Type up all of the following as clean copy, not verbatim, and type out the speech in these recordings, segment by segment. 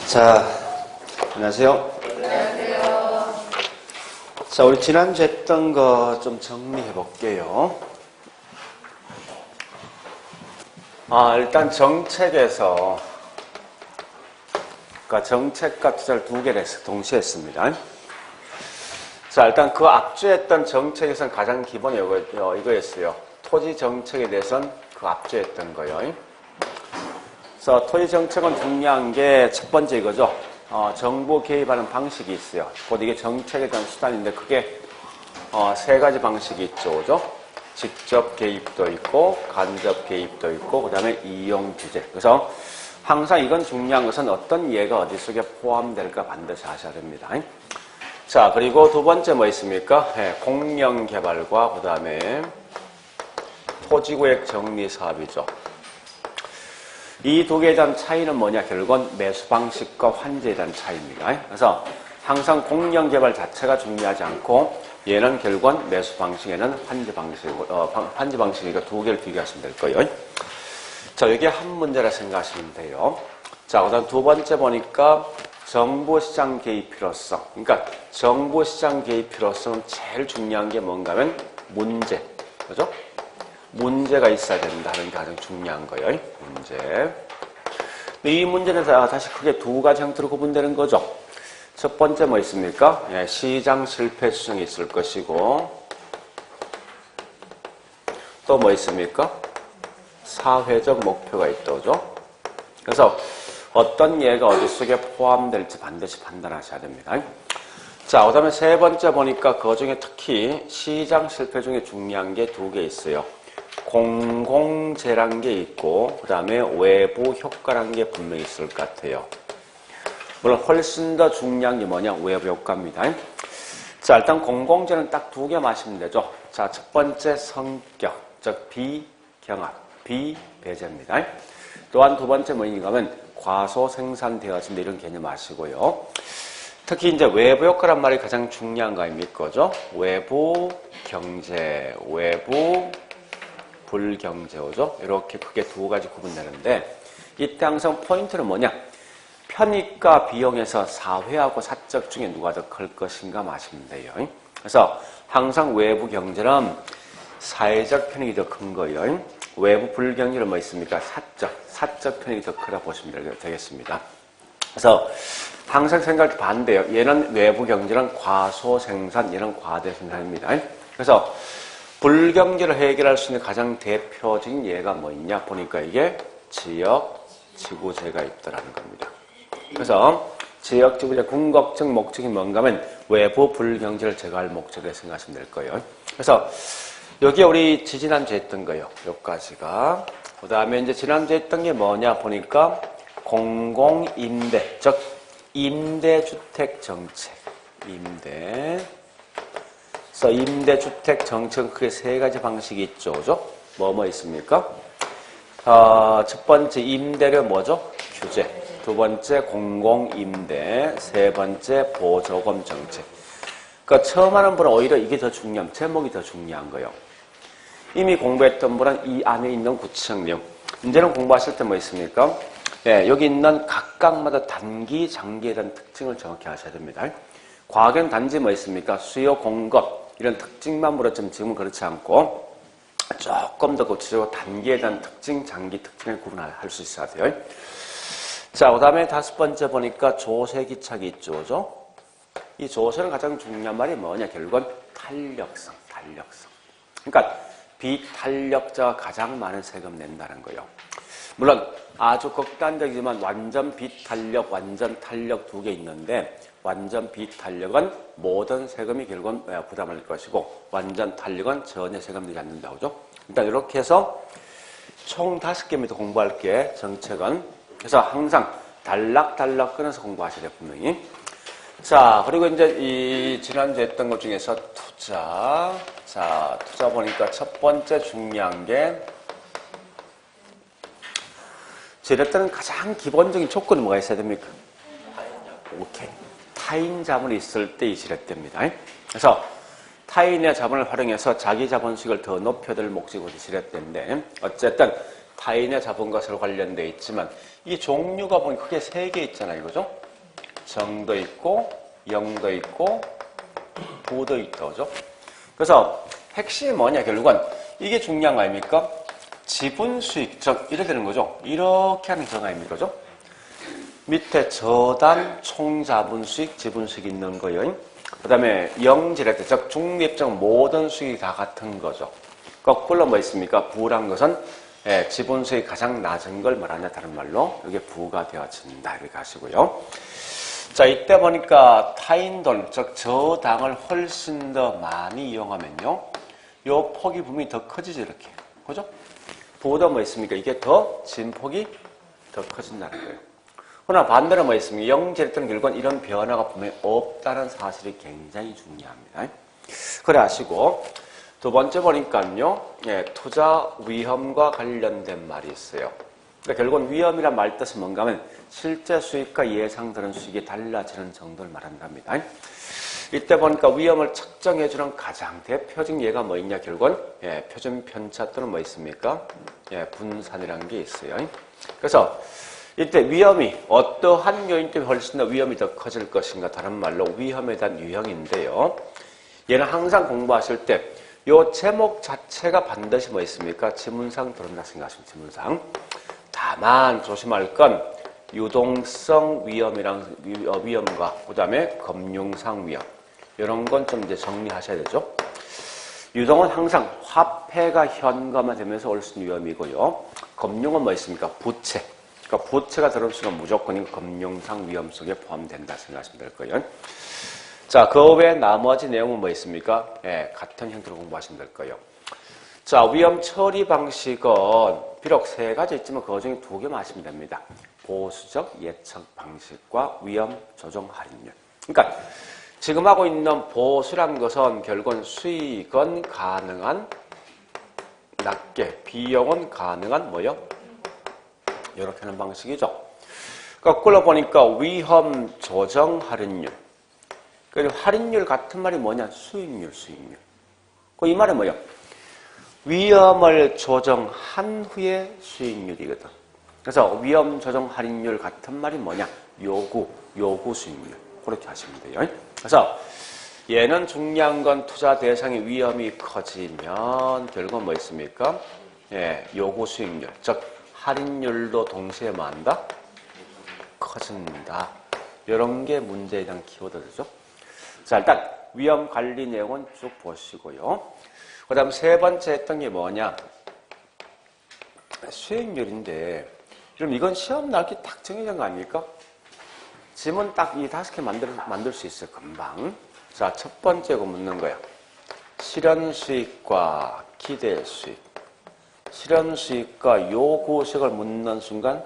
자, 안녕하세요. 안녕하세요. 자, 우리 지난주 했던 거 좀 정리해 볼게요. 일단 정책에서, 그러니까 정책과 투자를 두 개를 동시에 했습니다. 자, 일단 그 앞주에 했던 정책에서는 가장 기본이 이거였어요. 토지 정책에 대해서는 그 앞주에 했던 거예요. 그래서 토지 정책은 중요한 게 첫 번째 이거죠. 정부 개입하는 방식이 있어요. 곧 이게 정책에 대한 수단인데 그게 세 가지 방식이 있죠. 그죠? 직접 개입도 있고 간접 개입도 있고 그 다음에 이용 규제. 그래서 항상 이건 중요한 것은 어떤 예가 어디 속에 포함될까 반드시 아셔야 됩니다. 자, 그리고 두 번째 뭐 있습니까? 공영개발과 그 다음에 토지구역 정리 사업이죠. 이 두 개에 대한 차이는 뭐냐? 결국은 매수 방식과 환제에 대한 차이입니다. 그래서 항상 공영개발 자체가 중요하지 않고 얘는 결국은 매수 방식에는 환제 방식이니까 두 개를 비교하시면 될 거예요. 자, 이게 한 문제라 생각하시면 돼요. 자, 그 다음 두 번째 보니까 정부 시장 개입 필요성. 그러니까 정부 시장 개입 필요성은 제일 중요한 게 뭔가 하면 문제. 그죠? 문제가 있어야 된다는 게 가장 중요한 거예요. 문제. 이 문제는 다시 크게 두 가지 형태로 구분되는 거죠. 첫 번째 뭐 있습니까? 시장 실패 수정이 있을 것이고 또 뭐 있습니까? 사회적 목표가 있다죠. 그래서 어떤 예가 어디 속에 포함될지 반드시 판단하셔야 됩니다. 자, 그 다음에 세 번째 보니까 그 중에 특히 시장 실패 중에 중요한 게 두 개 있어요. 공공재란 게 있고 그 다음에 외부 효과란 게 분명히 있을 것 같아요. 물론 훨씬 더 중요한 게 뭐냐? 외부 효과입니다. 자, 일단 공공재는 딱 두 개 마시면 되죠. 자, 첫 번째 성격, 즉 비경합, 비배제입니다. 또한 두 번째 뭐인가 하면 과소 생산되어진다 이런 개념 아시고요. 특히 이제 외부 효과란 말이 가장 중요한 거 아닙니까? 그죠? 외부 경제, 외부 불경제죠. 이렇게 크게 두 가지 구분되는데 이때 항상 포인트는 뭐냐? 편익과 비용에서 사회하고 사적 중에 누가 더 클 것인가 마시면 돼요. 그래서 항상 외부 경제는 사회적 편익이 더 큰 거예요. 외부 불경제는 뭐 있습니까? 사적 편익이 더 크다 보시면 되겠습니다. 그래서 항상 생각이 반대예요. 얘는 외부 경제는 과소생산, 얘는 과대생산입니다. 그래서 불경제를 해결할 수 있는 가장 대표적인 예가 뭐 있냐 보니까 이게 지역 지구재가 있더라는 겁니다. 그래서 지역 지구재 궁극적 목적이 뭔가 하면 외부 불경제를 제거할 목적을 생각하시면 될 거예요. 그래서 여기에 우리 지난주에 했던 거예요. 여기까지가. 그 다음에 이제 지난주에 했던 게 뭐냐 보니까 공공임대, 즉 임대주택 정책. 그래서 임대주택 정책은 크게 세 가지 방식이 있죠. 그죠? 뭐 있습니까? 첫 번째 임대료 뭐죠? 규제. 두 번째 공공임대. 세 번째 보조금 정책. 그러니까 처음 하는 분은 오히려 이게 더 제목이 더 중요한 거예요. 이미 공부했던 분은 이 안에 있는 구체적 내용. 이제는 공부하실 때 뭐 있습니까? 여기 있는 각각마다 단기, 장기에 대한 특징을 정확히 아셔야 됩니다. 과학에는 단지 뭐 있습니까? 수요, 공급 이런 특징만 물었지만 지금은 그렇지 않고 조금 더 구체적으로 단기에 대한 특징, 장기 특징을 구분할 수 있어야 돼요. 자, 그 다음에 다섯 번째 보니까 조세기착이 있죠. 그죠? 이 조세는 가장 중요한 말이 뭐냐? 결국은 탄력성. 그러니까 비탄력자가 가장 많은 세금 낸다는 거예요. 물론 아주 극단적이지만 완전 비탄력, 완전 탄력 두 개 있는데 완전 비탄력은 모든 세금이 결국은 부담할 것이고 완전 탄력은 전혀 세금 내지 않는다고 하죠. 일단 이렇게 해서 총 5개입니다. 공부할 게 정책은. 그래서 항상 단락단락 끊어서 공부하셔야 돼요. 분명히. 자, 그리고 이제 이 지난주에 했던 것 중에서 투자. 자, 투자 보니까 첫 번째 중요한 게 지낼 때는 가장 기본적인 조건이 뭐가 있어야 됩니까? 오케이. 타인 자본이 있을 때 이 지렛대입니다. 그래서 타인의 자본을 활용해서 자기 자본식을 더 높여줄 목적으로 지렛대인데 어쨌든 타인의 잡은 것으로 관련되어 있지만 이 종류가 보면 크게 3개 있잖아요. 그죠? 정도 있고 영도 있고 부도 있다. 그죠? 그래서 핵심이 뭐냐 결국은 이게 중요한 거 아닙니까? 지분 수익 즉 이렇게 되는 거죠. 이렇게 하는 경우 아닙니까? 그죠? 밑에 저당 총자본 수익 지분 수익 있는 거예요. 그 다음에 영지레트 즉 중립적 모든 수익이 다 같은 거죠. 거꾸로 뭐 있습니까? 부란 것은 지분 수익이 가장 낮은 걸 말하냐 다른 말로 이게 부가 되어진다 이렇게 하시고요. 자 이때 보니까 타인 돈 즉 저당을 훨씬 더 많이 이용하면요 요 폭이 분명히 더 커지죠 이렇게 그죠? 부도 뭐 있습니까? 이게 더 진폭이 더 커진다는 거예요. 그러나 반대로 뭐 있습니까? 영지랬던 결국은 이런 변화가 분명히 없다는 사실이 굉장히 중요합니다. 그래 하시고 두 번째 보니까요 투자 위험과 관련된 말이 있어요. 그러니까 결국은 위험이란 말 뜻은 뭔가 하면 실제 수익과 예상되는 수익이 달라지는 정도를 말한답니다. 이때 보니까 위험을 측정해주는 가장 대표적인 예가 뭐 있냐 결국은 표준 편차 또는 뭐 있습니까? 분산이라는 게 있어요. 그래서 이때 위험이 어떠한 요인 때문에 훨씬 더 위험이 더 커질 것인가 다른 말로 위험에 대한 유형인데요. 얘는 항상 공부하실 때 요 제목 자체가 반드시 뭐 있습니까? 지문상 들어온다 생각하시면 지문상. 다만 조심할 건 유동성 위험과 그 다음에 금융상 위험 이런 건 좀 이제 정리하셔야 되죠. 유동은 항상 화폐가 현금화되면서 올 수 있는 위험이고요. 금융은 뭐 있습니까? 부채. 그러니까 부채가 들어올 수는 무조건 금융상 위험 속에 포함된다 생각하시면 될 거예요. 자, 그 외에 나머지 내용은 뭐 있습니까? 같은 형태로 공부하시면 될 거예요. 자, 위험 처리 방식은 비록 3가지 있지만 그 중에 2개만 하시면 됩니다. 보수적 예측 방식과 위험 조정 할인율. 그러니까 지금 하고 있는 보수란 것은 결국은 수익은 가능한 낮게, 비용은 가능한 뭐요? 이렇게 하는 방식이죠. 거꾸로 보니까 위험 조정 할인율. 그리고 할인율 같은 말이 뭐냐? 수익률. 이 말은 뭐예요? 위험을 조정한 후에 수익률이거든. 그래서 위험 조정 할인율 같은 말이 뭐냐? 요구 수익률. 그렇게 하시면 돼요. 그래서 얘는 중요한 건 투자 대상의 위험이 커지면 결국은 뭐 있습니까? 요구 수익률. 즉 할인율도 동시에 뭐 한다? 커진다. 이런 게 문제에 대한 키워드죠. 자, 일단 위험 관리 내용은 쭉 보시고요. 그 다음 3번째 했던 게 뭐냐? 수익률인데, 그럼 이건 시험 나오기 딱 정해진 거 아닙니까? 지문 딱 이 5개 만들 수 있어요, 금방. 자, 첫 번째 거 묻는 거야. 실현 수익과 기대 수익. 실현 수익과 요구 수익을 묻는 순간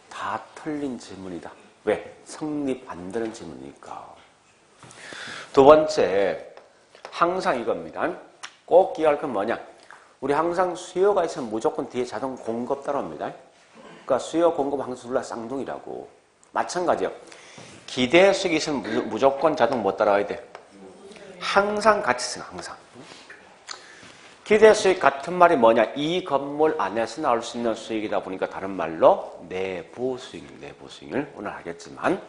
다 틀린 질문이다. 왜? 성립 안 되는 질문이니까. 두 번째, 항상 이겁니다. 꼭 기억할 건 뭐냐? 우리 항상 수요가 있으면 무조건 뒤에 자동 공급 따라옵니다. 그러니까 수요 공급 항상 둘 다 쌍둥이라고. 마찬가지요. 기대 수익이 있으면 무조건 자동 못 따라와야 돼. 항상 같이 쓰는 항상. 기대 수익 같은 말이 뭐냐? 이 건물 안에서 나올 수 있는 수익이다 보니까 다른 말로 내부 수익을 오늘 하겠지만.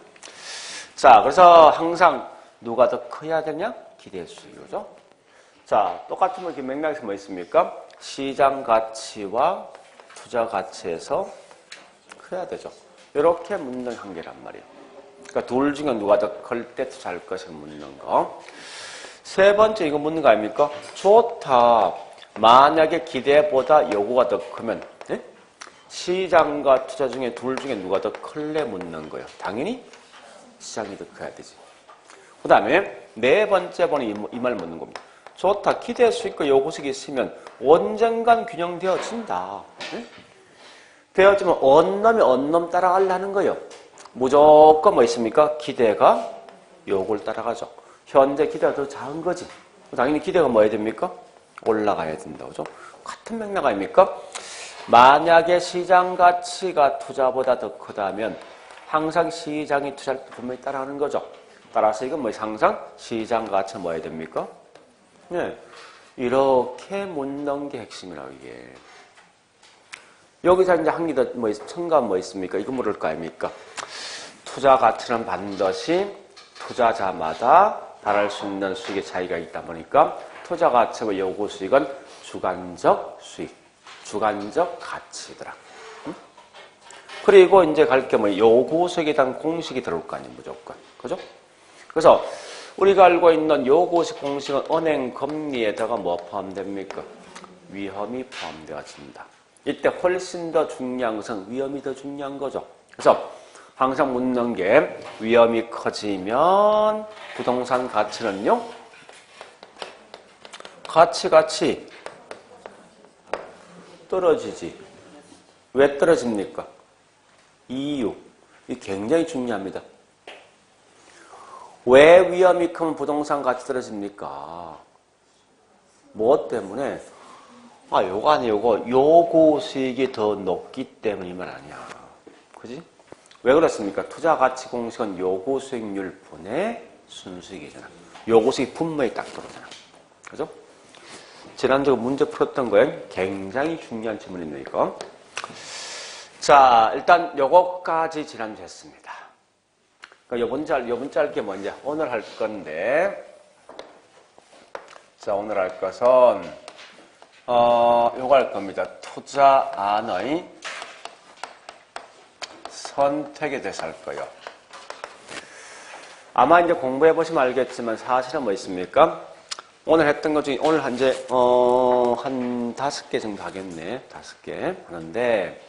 자, 그래서 항상 누가 더 커야 되냐? 기대 수익이죠. 자, 똑같은 뭐 이렇게 맥락에서 뭐 있습니까? 시장 가치와 투자 가치에서 커야 되죠. 이렇게 묻는 한계란 말이에요. 그러니까 둘 중에 누가 더 클 때 투자할 것을 묻는 거. 3번째 이거 묻는 거 아닙니까? 좋다. 만약에 기대보다 요구가 더 크면 시장과 투자 중에 둘 중에 누가 더 클래 묻는 거예요. 당연히 시장이 더 커야 되지. 그 다음에 4번째 보는 이 말 묻는 겁니다. 좋다. 기대 수익과 요구 수익이 있으면 언젠간 균형되어진다. 되어지면 언놈이 따라가려는 거예요. 무조건 뭐 있습니까? 기대가 요구를 따라가죠. 현재 기대가 더 작은 거지. 당연히 기대가 뭐 해야 됩니까? 올라가야 된다고 죠. 같은 맥락 아닙니까? 만약에 시장 가치가 투자보다 더 크다면 항상 시장이 투자를 분명히 따라가는 거죠. 따라서 이건 뭐 항상 시장 가치가 뭐 해야 됩니까? 네. 이렇게 묻는 게 핵심이라고 이게. 여기서 이제 한 개 더 뭐 첨가한 뭐 있습니까? 이거 모를 거 아닙니까? 투자 가치는 반드시 투자자마다 달할 수 있는 수익의 차이가 있다 보니까 투자 가치와 요구 수익은 주관적 수익, 주관적 가치더라. 응? 그리고 이제 갈 게 뭐 요구 수익에 대한 공식이 들어올 거 아니에요, 무조건. 그죠? 그래서 우리가 알고 있는 요구 수익 공식은 은행 금리에다가 뭐 포함됩니까? 위험이 포함되어진다. 이때 훨씬 더 중요한 것은 위험이 더 중요한 거죠. 그래서 항상 묻는 게 위험이 커지면 부동산 가치는요? 같이 떨어지지. 왜 떨어집니까? 이유. 이게 굉장히 중요합니다. 왜 위험이 크면 부동산 가치 떨어집니까? 뭐 때문에? 요거 아니에요. 요구 수익이 더 높기 때문이면 아니야. 그지? 왜 그렇습니까? 투자 가치 공식은 요구 수익률 분의 순수익이잖아. 요구 수익 분모에 딱 들어오잖아. 그죠? 지난주에 문제 풀었던 거에 굉장히 중요한 질문입니다, 이거. 자, 일단 요거까지 지난주에 했습니다. 그러니까 요번 짧게 먼저 오늘 할 건데, 자, 오늘 할 것은, 요거 할 겁니다. 투자안의 선택에 대해서 할 거예요. 아마 이제 공부해 보시면 알겠지만 사실은 뭐 있습니까? 오늘 했던 것 중에 오늘 현재 한 5개 정도 하겠네. 5개 하는데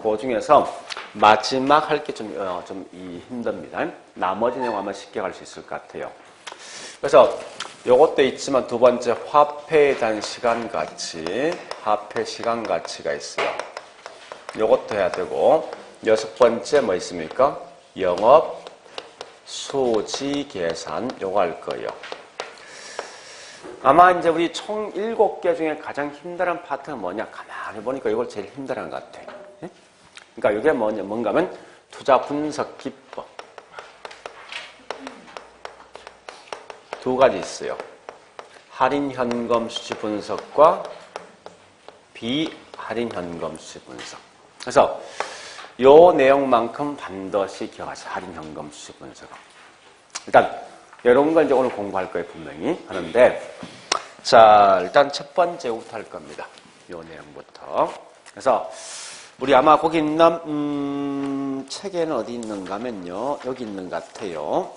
그 중에서 마지막 할 게 좀 힘듭니다. 나머지 내용 아마 쉽게 갈 수 있을 것 같아요. 그래서 요것도 있지만 두 번째 화폐에 대한 시간 가치, 화폐 시간 가치가 있어요. 요것도 해야 되고 6번째 뭐 있습니까? 영업 수지 계산 요거 할 거예요. 아마 이제 우리 총 7개 중에 가장 힘든 파트는 뭐냐? 가만히 보니까 이걸 제일 힘든 것 같아. 그러니까 이게 뭔가 하면 투자 분석 기법. 두 가지 있어요. 할인 현금 수치 분석과 비할인 현금 수치 분석. 그래서 요 내용만큼 반드시 기억하세요. 할인 현금 수치 분석은. 일단 이런 걸 이제 오늘 공부할 거예요, 분명히 하는데, 자 일단 첫 번째부터 할 겁니다. 요 내용부터. 그래서 우리 아마 거기 있는 책에는 어디 있는가 하면요, 여기 있는 것 같아요.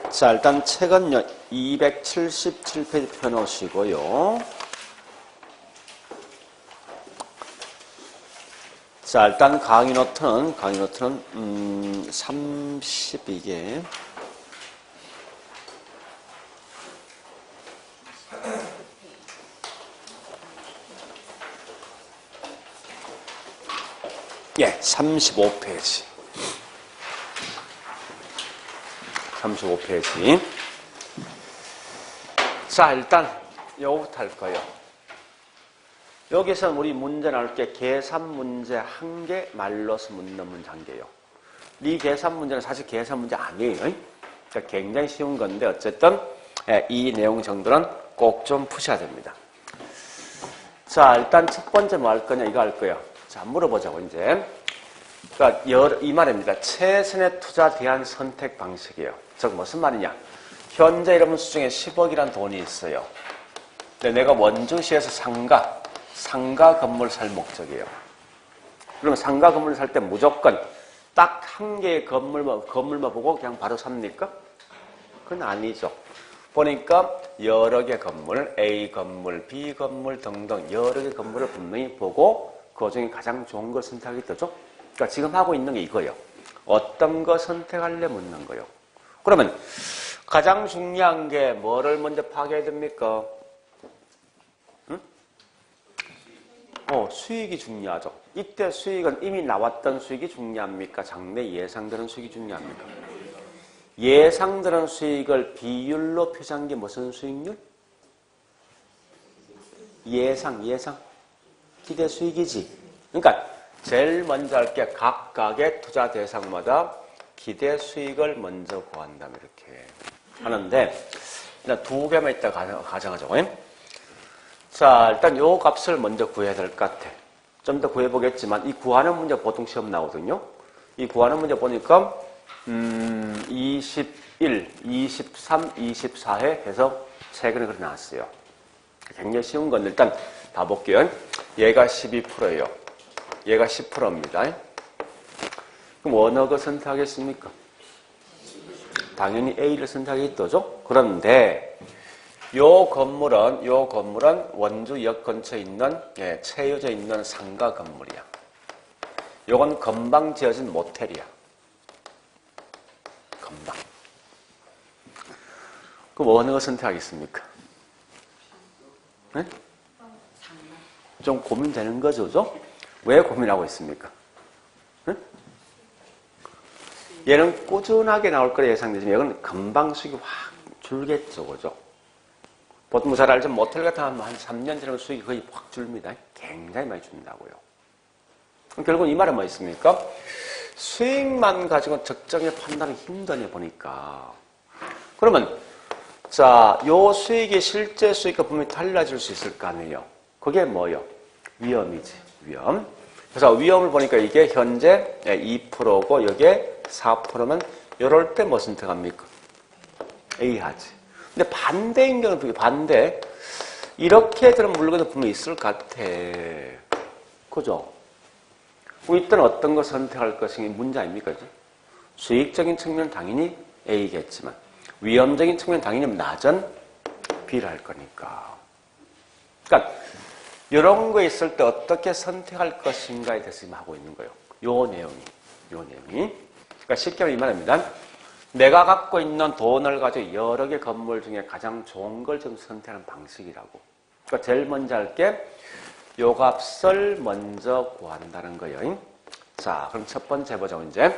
자, 일단 책은요, 277페이지 펴놓으시고요. 자, 일단 강의 노트는 32개. 예, 35페이지. 35페이지. 자, 일단 요거부터 할 거예요. 여기서 우리 문제 나올 게 계산 문제 한 개 말로서 묻는 문제 한 개예요. 이 계산 문제는 사실 계산 문제 아니에요. 그러니까 굉장히 쉬운 건데 어쨌든 이 내용 정도는 꼭 좀 푸셔야 됩니다. 자, 일단 첫 번째 뭐 할 거냐, 이거 할 거예요. 자, 물어보자고 이제. 그러니까 이 말입니다. 최선의 투자 대안 선택 방식이에요. 즉 무슨 말이냐? 현재 여러분 수중에 10억이란 돈이 있어요. 근데 내가 원주시에서 상가 건물 살 목적이에요. 그러면 상가 건물 살 때 무조건 딱 한 개의 건물만 보고 그냥 바로 삽니까? 그건 아니죠. 보니까 여러 개 건물, A 건물, B 건물 등등 여러 개 건물을 분명히 보고 그 중에 가장 좋은 걸 선택하기 되죠. 그러니까 지금 하고 있는 게 이거예요. 어떤 거 선택할래 묻는 거예요. 그러면 가장 중요한 게 뭐를 먼저 파악해야 됩니까? 응? 수익이 중요하죠. 이때 수익은 이미 나왔던 수익이 중요합니까? 장래 예상되는 수익이 중요합니까? 예상되는 수익을 비율로 표시한 게 무슨 수익률? 예상. 기대 수익이지. 그러니까 제일 먼저 할 게 각각의 투자 대상마다 기대 수익을 먼저 구한다면 이렇게. 하는데 일단 두 개만 있다 가정하죠. 자, 일단 요 값을 먼저 구해야 될 것 같아. 좀 더 구해보겠지만 이 구하는 문제 보통 시험 나오거든요. 이 구하는 문제 보니까 21, 23, 24회 해서 최근에 그래 나왔어요. 굉장히 쉬운 건데 일단 봐볼게요. 얘가 12%예요. 얘가 10%입니다. 그럼 어느 거 선택하겠습니까? 당연히 A를 선택하겠죠. 그런데 요 건물은 원주역 근처에 있는 채워져 있는 상가 건물이야. 요건 금방 지어진 모텔이야. 금방. 그럼 어느 거 선택하겠습니까? 네? 좀 고민되는 거죠, 그죠? 왜 고민하고 있습니까? 네? 얘는 꾸준하게 나올 거라 예상되지만 이건 금방 수익이 확 줄겠죠, 그죠? 보통 잘 알죠? 모텔 같은 거 한 3년 지나면 수익이 거의 확 줄입니다. 굉장히 많이 준다고요. 결국은 이 말은 뭐 있습니까? 수익만 가지고 적정히 판단이 힘드네 보니까. 그러면 자, 요 수익이 실제 수익과 분명히 달라질 수 있을 거 아니에요. 그게 뭐요? 위험이지, 위험. 그래서 위험을 보니까 이게 현재 2%고 여기에 4%면 이럴 때 뭐 선택합니까? A 하지. 근데 반대인 경우는 반대. 이렇게 들은 물건도 분명히 있을 것 같아. 그죠? 이때는 어떤 거 선택할 것이 문제 아닙니까? 수익적인 측면은 당연히 A겠지만 위험적인 측면은 당연히 낮은 B를 할 거니까. 그러니까 이런 거 있을 때 어떻게 선택할 것인가에 대해서 지금 하고 있는 거예요. 요 내용이. 그러니까 쉽게 말하면 이 말입니다. 내가 갖고 있는 돈을 가지고 여러 개 건물 중에 가장 좋은 걸 좀 선택하는 방식이라고. 그러니까 제일 먼저 할 게 요 값을 먼저 구한다는 거예요. 자, 그럼 첫 번째 해보자고, 이제.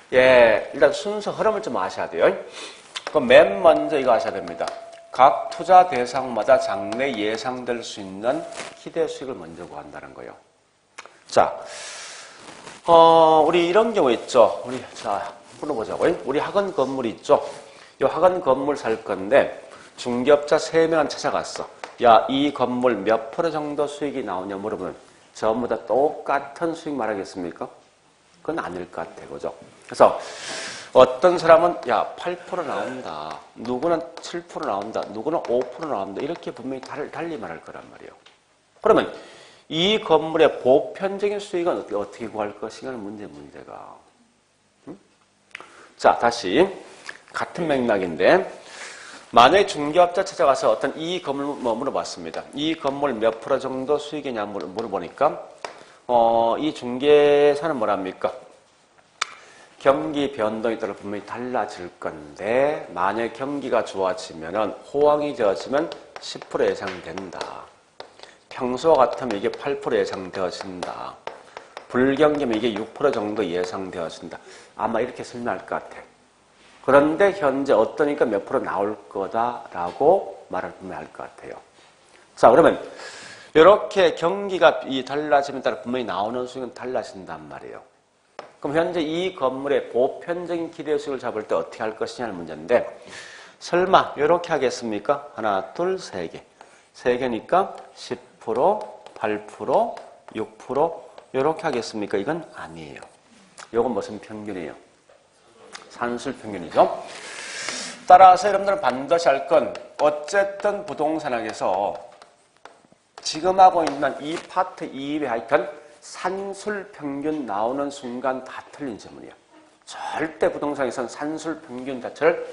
일단 순서 흐름을 좀 아셔야 돼요. 그럼 맨 먼저 이거 아셔야 됩니다. 각 투자 대상마다 장래 예상될 수 있는 기대 수익을 먼저 구한다는 거예요. 자, 우리 이런 경우 있죠. 자, 풀어보자고요. 우리 학원 건물이 있죠. 이 학원 건물 살 건데, 중개업자 3명은 찾아갔어. 야, 이 건물 몇 프로 정도 수익이 나오냐 물어보면 전부 다 똑같은 수익 말하겠습니까? 그건 아닐 것 같아, 그죠? 그래서 어떤 사람은 야, 8% 나온다. 누구는 7% 나온다. 누구는 5% 나온다. 이렇게 분명히 달리 말할 거란 말이에요. 그러면 이 건물의 보편적인 수익은 어떻게 구할 것인가는 문제가. 자, 다시 같은 맥락인데 만약에 중개업자 찾아가서 어떤 이 건물 물어봤습니다. 이 건물 몇 프로 정도 수익이냐 물어보니까 이 중개사는 뭐랍니까? 경기 변동에 따라 분명히 달라질 건데 만약 경기가 좋아지면은 호황이 되어지면 10% 예상된다. 평소와 같으면 이게 8% 예상되어진다. 불경기면 이게 6% 정도 예상되어진다. 아마 이렇게 설명할 것 같아. 그런데 현재 어떠니까 몇 프로 나올 거다라고 말을 분명히 할 것 같아요. 자, 그러면 이렇게 경기가 달라짐에 따라 분명히 나오는 수익은 달라진단 말이에요. 그럼 현재 이 건물의 보편적인 기대 수익을 잡을 때 어떻게 할 것이냐는 문제인데 설마 이렇게 하겠습니까? 하나, 둘, 세 개. 세 개니까 10%, 8%, 6% 이렇게 하겠습니까? 이건 아니에요. 이건 무슨 평균이에요? 산술 평균이죠. 따라서 여러분들은 반드시 할 건 어쨌든 부동산학에서 지금 하고 있는 이 파트 이외에 하여튼 산술 평균 나오는 순간 다 틀린 질문이에요. 절대 부동산에서는 산술 평균 자체를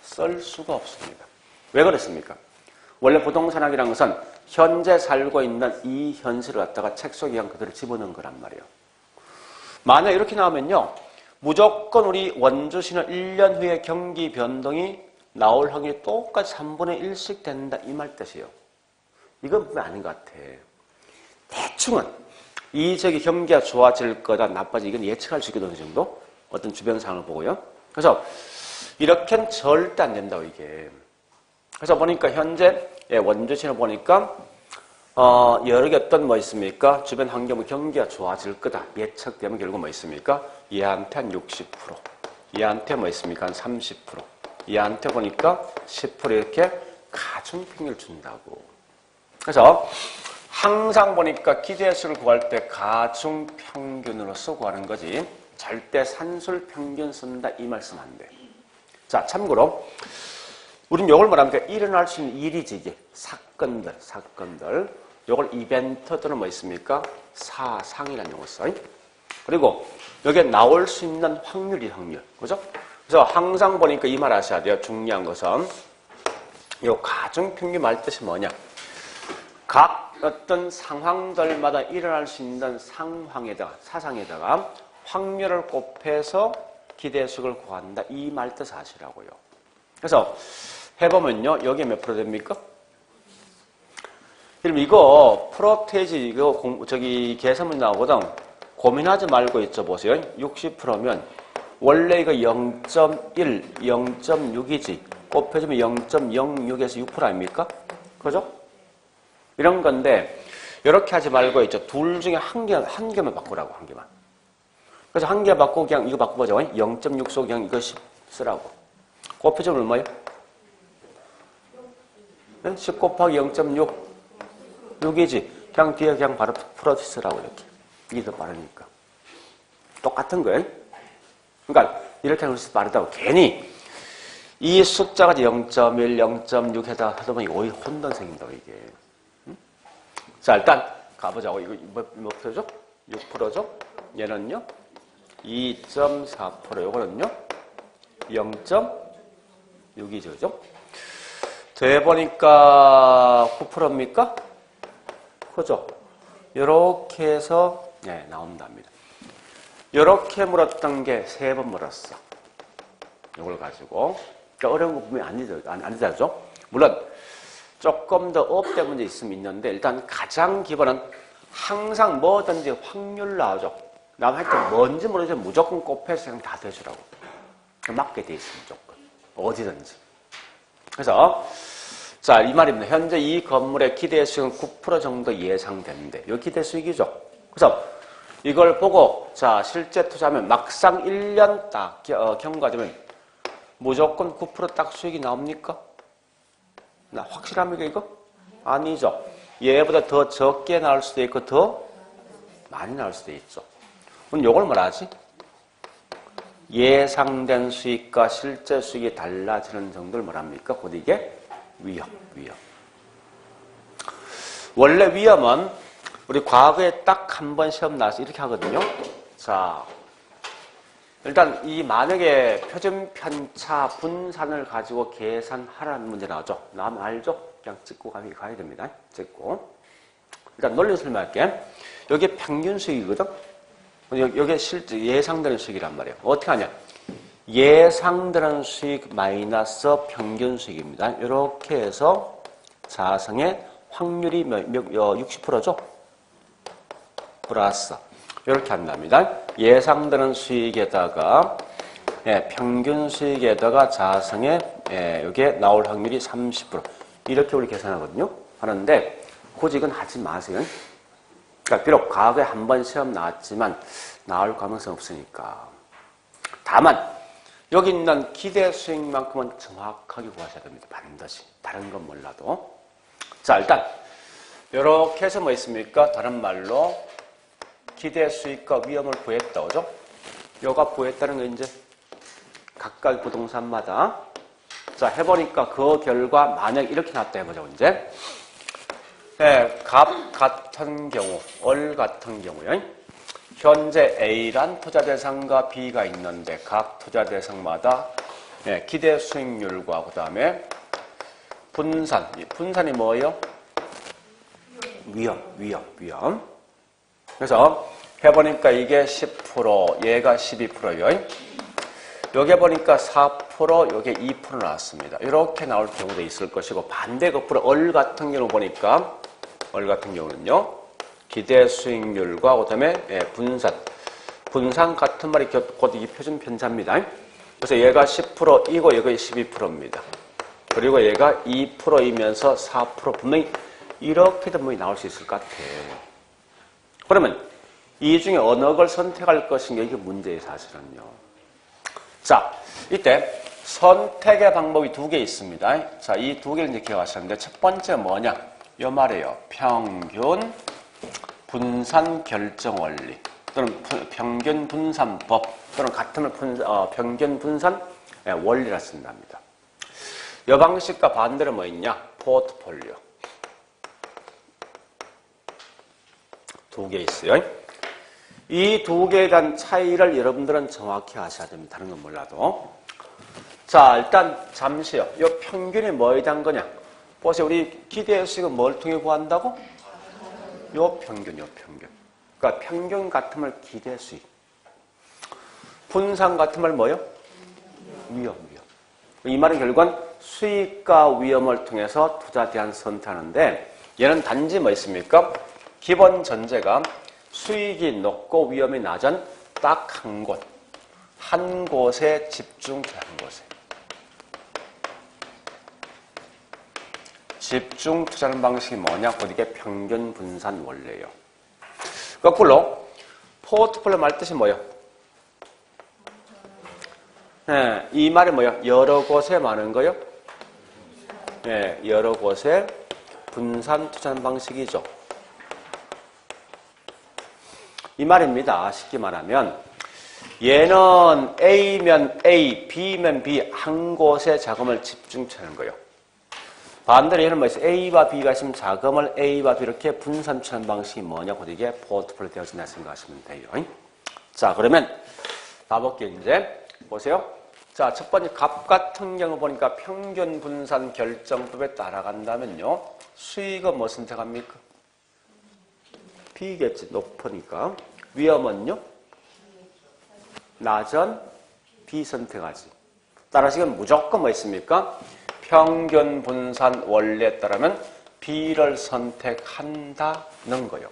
쓸 수가 없습니다. 왜 그렇습니까? 원래 부동산학이라는 것은 현재 살고 있는 이 현실을 갖다가 책 속에 그냥 그대로 집어넣은 거란 말이에요. 만약 이렇게 나오면요. 무조건 우리 원주시는 1년 후에 경기 변동이 나올 확률이 똑같이 3분의 1씩 된다 이 말 뜻이에요. 이건 분명 아닌 것 같아. 대충은 이 저기 경기가 좋아질 거다 나빠지 이건 예측할 수 있거든 어느 정도. 어떤 주변 상황을 보고요. 그래서 이렇게는 절대 안 된다고 이게. 그래서 보니까 현재 원주시는 보니까 여러 개 어떤 뭐 있습니까? 주변 환경 경기가 좋아질 거다. 예측되면 결국 뭐 있습니까? 얘한테 한 60%. 얘한테 뭐 있습니까? 한 30%. 얘한테 보니까 10% 이렇게 가중평균을 준다고. 그래서 항상 보니까 기대수를 구할 때 가중평균으로서 구하는 거지 절대 산술평균 쓴다 이 말씀 안 돼. 자, 참고로 우린 요걸 뭐랍니까? 일어날 수 있는 일이지 이게 사건들 요걸 이벤트들은 뭐 있습니까? 사상이라는 용어 써. 그리고 여기에 나올 수 있는 확률이 확률. 그죠? 그래서 항상 보니까 이 말 아셔야 돼요. 중요한 것은 요 가중평균 말 뜻이 뭐냐? 각 어떤 상황들마다 일어날 수 있는 사상에다가 확률을 곱해서 기대수를 구한다. 이 말 뜻 아시라고요. 그래서 해보면요. 여기에 몇 프로 됩니까? 그럼 이거 프로테이지 이거 계산문 나오거든. 고민하지 말고 있죠. 보세요. 60%면 원래 이거 0.1, 0.6이지. 곱해주면 0.06에서 6% 아닙니까? 그죠? 이런 건데 이렇게 하지 말고 있죠. 둘 중에 한 개만 바꾸라고. 한 개만. 그래서 한 개 바꾸고 그냥 이거 바꿔보죠. 0.6 속 그냥 이거 쓰라고. 곱해주면 얼마예요? 10 곱하기 0.6 6이지. 그냥 뒤에 그냥 바로 풀어서 쓰라고 이렇게. 이게 더 빠르니까. 똑같은 거예요. 그러니까 이렇게 하는 것이 빠르다고. 괜히 이 숫자가 0.1, 0.6 하다 보면 오히려 혼돈 생긴다고 이게. 응? 자, 일단 가보자고. 이거 몇 프로죠? 6%죠? 얘는요? 2.4%. 요거는요? 0.6이죠. 그죠? 더해보니까 9%입니까? 그죠? 요렇게 해서 네, 나온답니다. 요렇게 물었던 게 3번 물었어. 요걸 가지고. 그러니까 어려운 거 보면 아니죠. 물론 조금 더 업대 문제 있는데 일단 가장 기본은 항상 뭐든지 확률 나오죠. 남 할 때 뭔지 모르지만 무조건 곱해서 그냥 다 대주라고. 맞게 돼 있으면 무조건. 어디든지. 그래서 자, 이 말입니다. 현재 이 건물의 기대 수익은 9% 정도 예상되는데 이 기대 수익이죠. 그래서 이걸 보고 자, 실제 투자하면 막상 1년 딱 경과되면 무조건 9% 딱 수익이 나옵니까? 확실합니까 이거? 아니죠. 얘보다 더 적게 나올 수도 있고 더 많이 나올 수도 있죠. 그럼 이걸 뭐라 하지? 예상된 수익과 실제 수익이 달라지는 정도를 뭐랍니까? 곧 이게 위험. 원래 위험은 우리 과거에 딱 한 번 시험 나와서 이렇게 하거든요. 자, 일단 이 만약에 표준 편차 분산을 가지고 계산하라는 문제 나오죠. 남 알죠? 그냥 찍고 가야 됩니다. 찍고. 일단 논리 설명할게. 여기 평균 수익이거든. 여기 실제 예상되는 수익이란 말이에요. 어떻게 하냐? 예상되는 수익 마이너스 평균 수익입니다. 이렇게 해서 자성의 확률이 60%죠? 플러스. 이렇게 한답니다. 예상되는 수익에다가 평균 수익에다가 자성의 여기에 나올 확률이 30%. 이렇게 우리 계산하거든요. 하는데 굳이 이건 하지 마세요. 그러니까 비록 과거에 한 번 시험 나왔지만 나올 가능성 없으니까. 다만 여기 있는 기대 수익만큼은 정확하게 구하셔야 됩니다. 반드시. 다른 건 몰라도. 자, 일단 이렇게 해서 뭐 있습니까? 다른 말로 기대 수익과 위험을 구했다. 그죠? 요가 구했다는 건 이제 각각 부동산마다 자, 해보니까 그 결과 만약 이렇게 나왔다 해보죠. 이제 값 같은 경우, 월 같은 경우요. 현재 A란 투자 대상과 B가 있는데 각 투자 대상마다 기대 수익률과 그 다음에 분산이 뭐예요? 위험. 그래서 해보니까 이게 10%, 얘가 12%요. 여기 보니까 4%, 여기 2% 나왔습니다. 이렇게 나올 경우도 있을 것이고 반대 거꾸로 월 같은 경우 보니까 월 같은 경우는요. 기대 수익률과 그다음에 분산 같은 말이 곧 이 표준 편차입니다. 그래서 얘가 10%이고 얘가 12%입니다. 그리고 얘가 2%이면서 4% 분명히 이렇게도 분명히 나올 수 있을 것 같아. 그러면 이 중에 어느 걸 선택할 것인가 이게 문제예요, 사실은요. 자, 이때 선택의 방법이 두 개 있습니다. 자, 이 두 개를 이제 기억하셨는데, 첫 번째 뭐냐? 요 말이에요. 평균 분산 결정 원리 또는 평균 분산법 또는 같은 평균 분산 원리라 쓴답니다. 이 방식과 반대로 뭐 있냐? 포트폴리오. 두 개 있어요. 이 두 개에 대한 차이를 여러분들은 정확히 아셔야 됩니다. 다른 건 몰라도. 자, 일단 잠시요. 이 평균이 뭐에 대한 거냐? 보세요. 우리 기대 수익은 뭘 통해 구한다고? 요 평균. 그러니까 평균 같음을 기대 수익. 분산 같음을 뭐요? 위험. 이 말은 결국은 수익과 위험을 통해서 투자 대안 선택하는데, 얘는 단지 뭐 있습니까? 기본 전제가 수익이 높고 위험이 낮은 딱 한 곳에 집중하는 곳에. 집중 투자하는 방식이 뭐냐? 곧 이게 평균 분산 원리예요. 거꾸로 포트폴리오 말 뜻이 뭐예요? 네, 이 말이 뭐예요? 여러 곳에 많은 거요? 네, 여러 곳에 분산 투자하는 방식이죠. 이 말입니다. 쉽게 말하면 얘는 A면 A, B면 B 한 곳에 자금을 집중하는 거예요. 반대로 얘는 뭐였어요? A와 B가 있으면 자금을 A와 B 이렇게 분산 투자하는 방식이 뭐냐고 이게 포트폴리오 되어진다 생각하시면 돼요. 자, 그러면 가볼게요. 이제 보세요. 자, 첫 번째 값 같은 경우 보니까 평균 분산 결정법에 따라간다면요. 수익은 뭐 선택합니까? B겠지. 높으니까. 위험은요? 낮은 B 선택하지. 따라서 이건 무조건 뭐 있습니까? 평균 분산 원리에 따르면 B를 선택한다는 거예요.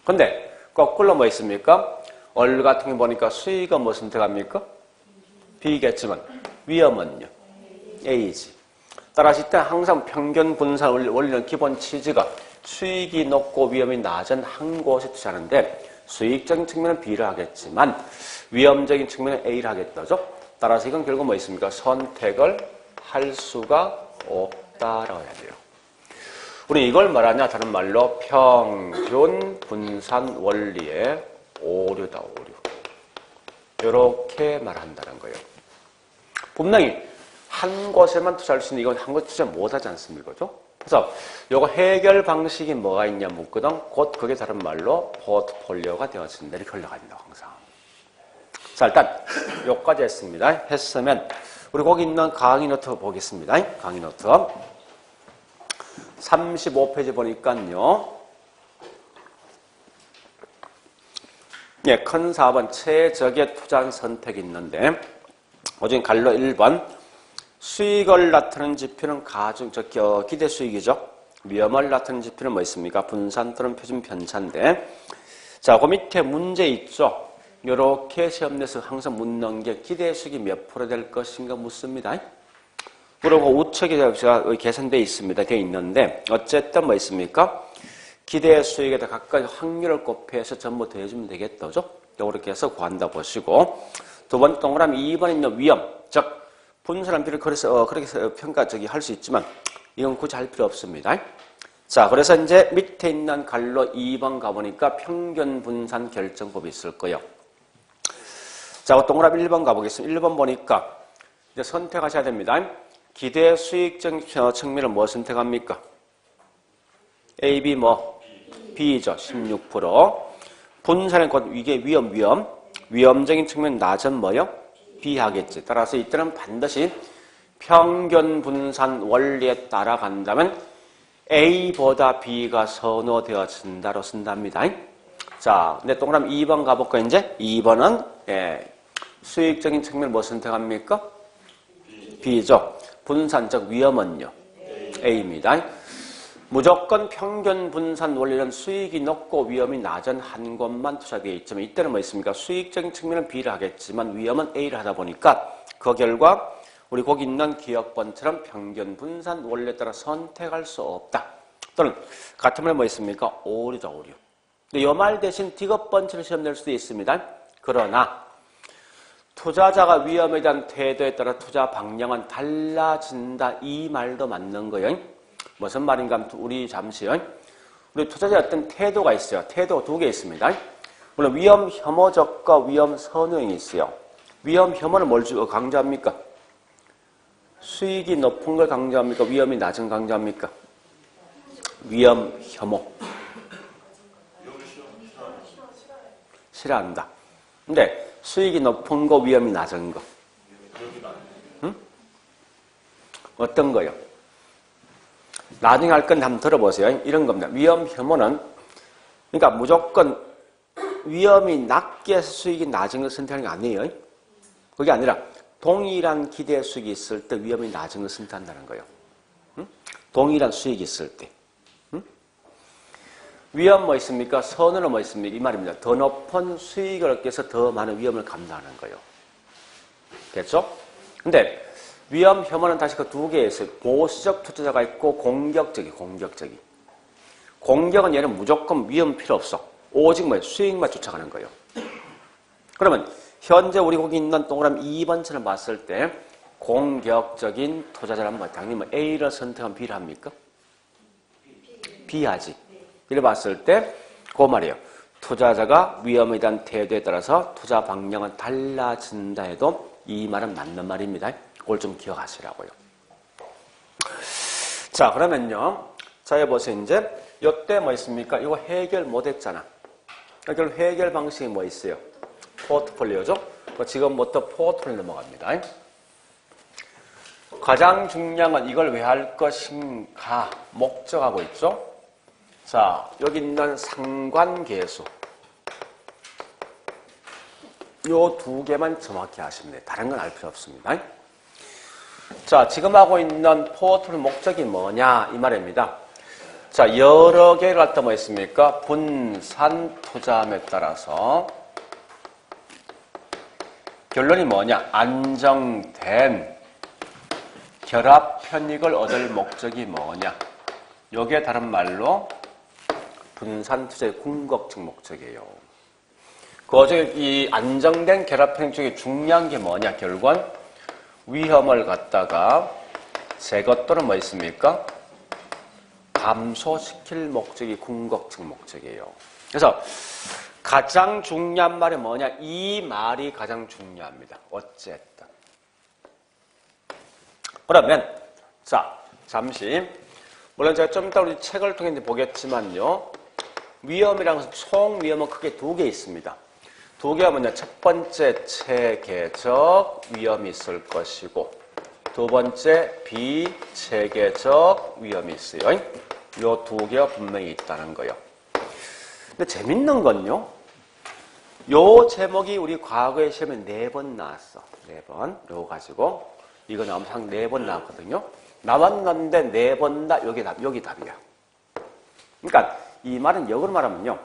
근데 거꾸로 뭐 있습니까? 얼 같은 게 보니까 수익은 뭐 선택합니까? B겠지만 위험은요? A지. 따라서 이때 항상 평균 분산 원리는 기본 취지가 수익이 높고 위험이 낮은 한 곳에 투자하는데 수익적인 측면은 B를 하겠지만 위험적인 측면은 A를 하겠다죠. 따라서 이건 결국 뭐 있습니까? 선택을 할 수가 없다라고 해야 돼요. 우리 이걸 말하냐? 다른 말로 평균 분산 원리의 오류다, 오류. 이렇게 말한다는 거예요. 분명히 한 곳에만 투자할 수 있는 이건 한 곳 투자 못하지 않습니까? 그래서 이거 해결 방식이 뭐가 있냐 묻거든. 곧 그게 다른 말로 포트폴리오가 되어진다. 이렇게 흘러간다, 항상. 자, 일단 여기까지 했습니다. 했으면 우리 거기 있는 강의 노트 보겠습니다. 강의 노트 35페이지 보니까요. 예, 큰 4번 최적의 투자 선택이 있는데 오중 갈로 1번 수익을 나타내는 지표는 기대 수익이죠. 위험을 나타내는 지표는 뭐 있습니까? 분산 또는 표준 편차인데, 자, 그 밑에 문제 있죠. 이렇게 시험 내서 항상 묻는 게 기대 수익이 몇 프로 될 것인가 묻습니다. 그리고 우측에 계산되어 있습니다. 되어 있는데 어쨌든 뭐 있습니까? 기대 수익에다 각각 확률을 곱해서 전부 더해주면 되겠죠. 이렇게 해서 구한다 보시고, 두 번째 동그라미 2번에 있는 위험, 즉 분산한 비를 그렇게 할 수 있지만 이건 굳이 할 필요 없습니다. 자, 그래서 이제 밑에 있는 갈로 2번 가보니까 평균 분산 결정법이 있을 거예요. 자, 동그라미 1번 가보겠습니다. 1번 보니까 이제 선택하셔야 됩니다. 기대 수익적 측면을 뭐 선택합니까? A, B 뭐? B죠. 16%. 분산의 곧 이게 위험적인 측면 낮은 뭐요? B 하겠지. 따라서 이때는 반드시 평균 분산 원리에 따라간다면 A보다 B가 선호되어진다로 쓴답니다. 자, 근데 동그라미 2번 가볼까요? 이제 2번은 수익적인 측면을 뭐 선택합니까? B죠. 분산적 위험은요? A입니다. 무조건 평균 분산 원리는 수익이 높고 위험이 낮은 한 곳만 투자되어 있지만 이때는 뭐 있습니까? 수익적인 측면은 B를 하겠지만 위험은 A를 하다 보니까 그 결과 우리 거기 있는 기억번처럼 평균 분산 원리에 따라 선택할 수 없다. 또는 같은 말 뭐 있습니까? 오류다, 오류. 근데 이 말 대신 디귿번처럼 시험 낼 수도 있습니다. 그러나 투자자가 위험에 대한 태도에 따라 투자 방향은 달라진다. 이 말도 맞는 거예요. 무슨 말인가 하면 우리 잠시요. 우리 투자자의 어떤 태도가 있어요. 태도가 두 개 있습니다. 물론 위험 혐오적과 위험 선호형이 있어요. 위험 혐오는 뭘 강조합니까? 수익이 높은 걸 강조합니까? 위험이 낮은 걸 강조합니까? 위험 혐오. 싫어한다. 근데 수익이 높은 거, 위험이 낮은 거. 응? 어떤 거요? 나중에 할 건 한번 들어보세요. 이런 겁니다. 위험 혐오는 그러니까 무조건 위험이 낮게 해서 수익이 낮은 걸 선택하는 게 아니에요. 그게 아니라 동일한 기대 수익이 있을 때 위험이 낮은 걸 선택한다는 거예요. 응? 동일한 수익이 있을 때. 응? 위험 뭐 있습니까? 선호는 뭐 있습니까? 이 말입니다. 더 높은 수익을 얻기 위해서 더 많은 위험을 감당하는 거예요. 됐죠? 근데 위험 혐오는 다시 그 두 개에 있어요. 보수적 투자자가 있고 공격적이. 공격은 얘는 무조건 위험 필요 없어. 오직 뭐 수익만 쫓아가는 거예요. 그러면 현재 우리 거기 있는 동그라미 2번처럼 봤을 때 공격적인 투자자라면 뭐 당연히 뭐 A를 선택하면 B를 합니까? B하지. 이를 봤을 때 그 말이에요. 투자자가 위험에 대한 태도에 따라서 투자 방향은 달라진다 해도 이 말은 맞는 말입니다. 그걸 좀 기억하시라고요. 자, 그러면요. 자, 여보세요. 이제 이때 뭐 있습니까? 이거 해결 못했잖아. 그러니까 해결 방식이 뭐 있어요? 포트폴리오죠? 지금부터 포트폴리오 넘어갑니다. 가장 중요한 건 이걸 왜 할 것인가 목적하고 있죠? 자, 여기 있는 상관계수. 요 두 개만 정확히 하시면 돼요. 다른 건 알 필요 없습니다. 자, 지금 하고 있는 포트폴리오 목적이 뭐냐 이 말입니다. 자, 여러 개를 갖다 뭐 있습니까? 분산 투자함에 따라서 결론이 뭐냐? 안정된 결합 편익을 얻을 목적이 뭐냐? 요게 다른 말로 분산 투자의 궁극적 목적이에요. 그중에 이 안정된 결합 편익 중에 중요한 게 뭐냐? 결국은 위험을 갖다가 제거 또는 뭐 있습니까? 감소시킬 목적이 궁극적 목적이에요. 그래서 가장 중요한 말이 뭐냐? 이 말이 가장 중요합니다. 어쨌든. 그러면 자, 잠시 물론 제가 좀 이따 우리 책을 통해 보겠지만요. 위험이라는 것은 총 위험은 크게 두 개 있습니다. 두 개가 뭐냐? 첫 번째 체계적 위험이 있을 것이고 두 번째 비체계적 위험이 있어요. 이 두 개가 분명히 있다는 거예요. 근데 재밌는 건요. 요 제목이 우리 과거에 시험에 4번 나왔어. 4번. 요거 가지고 이거 나오면 한 4번 나왔거든요. 나왔는데 4번 다 여기 답이야. 그러니까 이 말은 역으로 말하면요.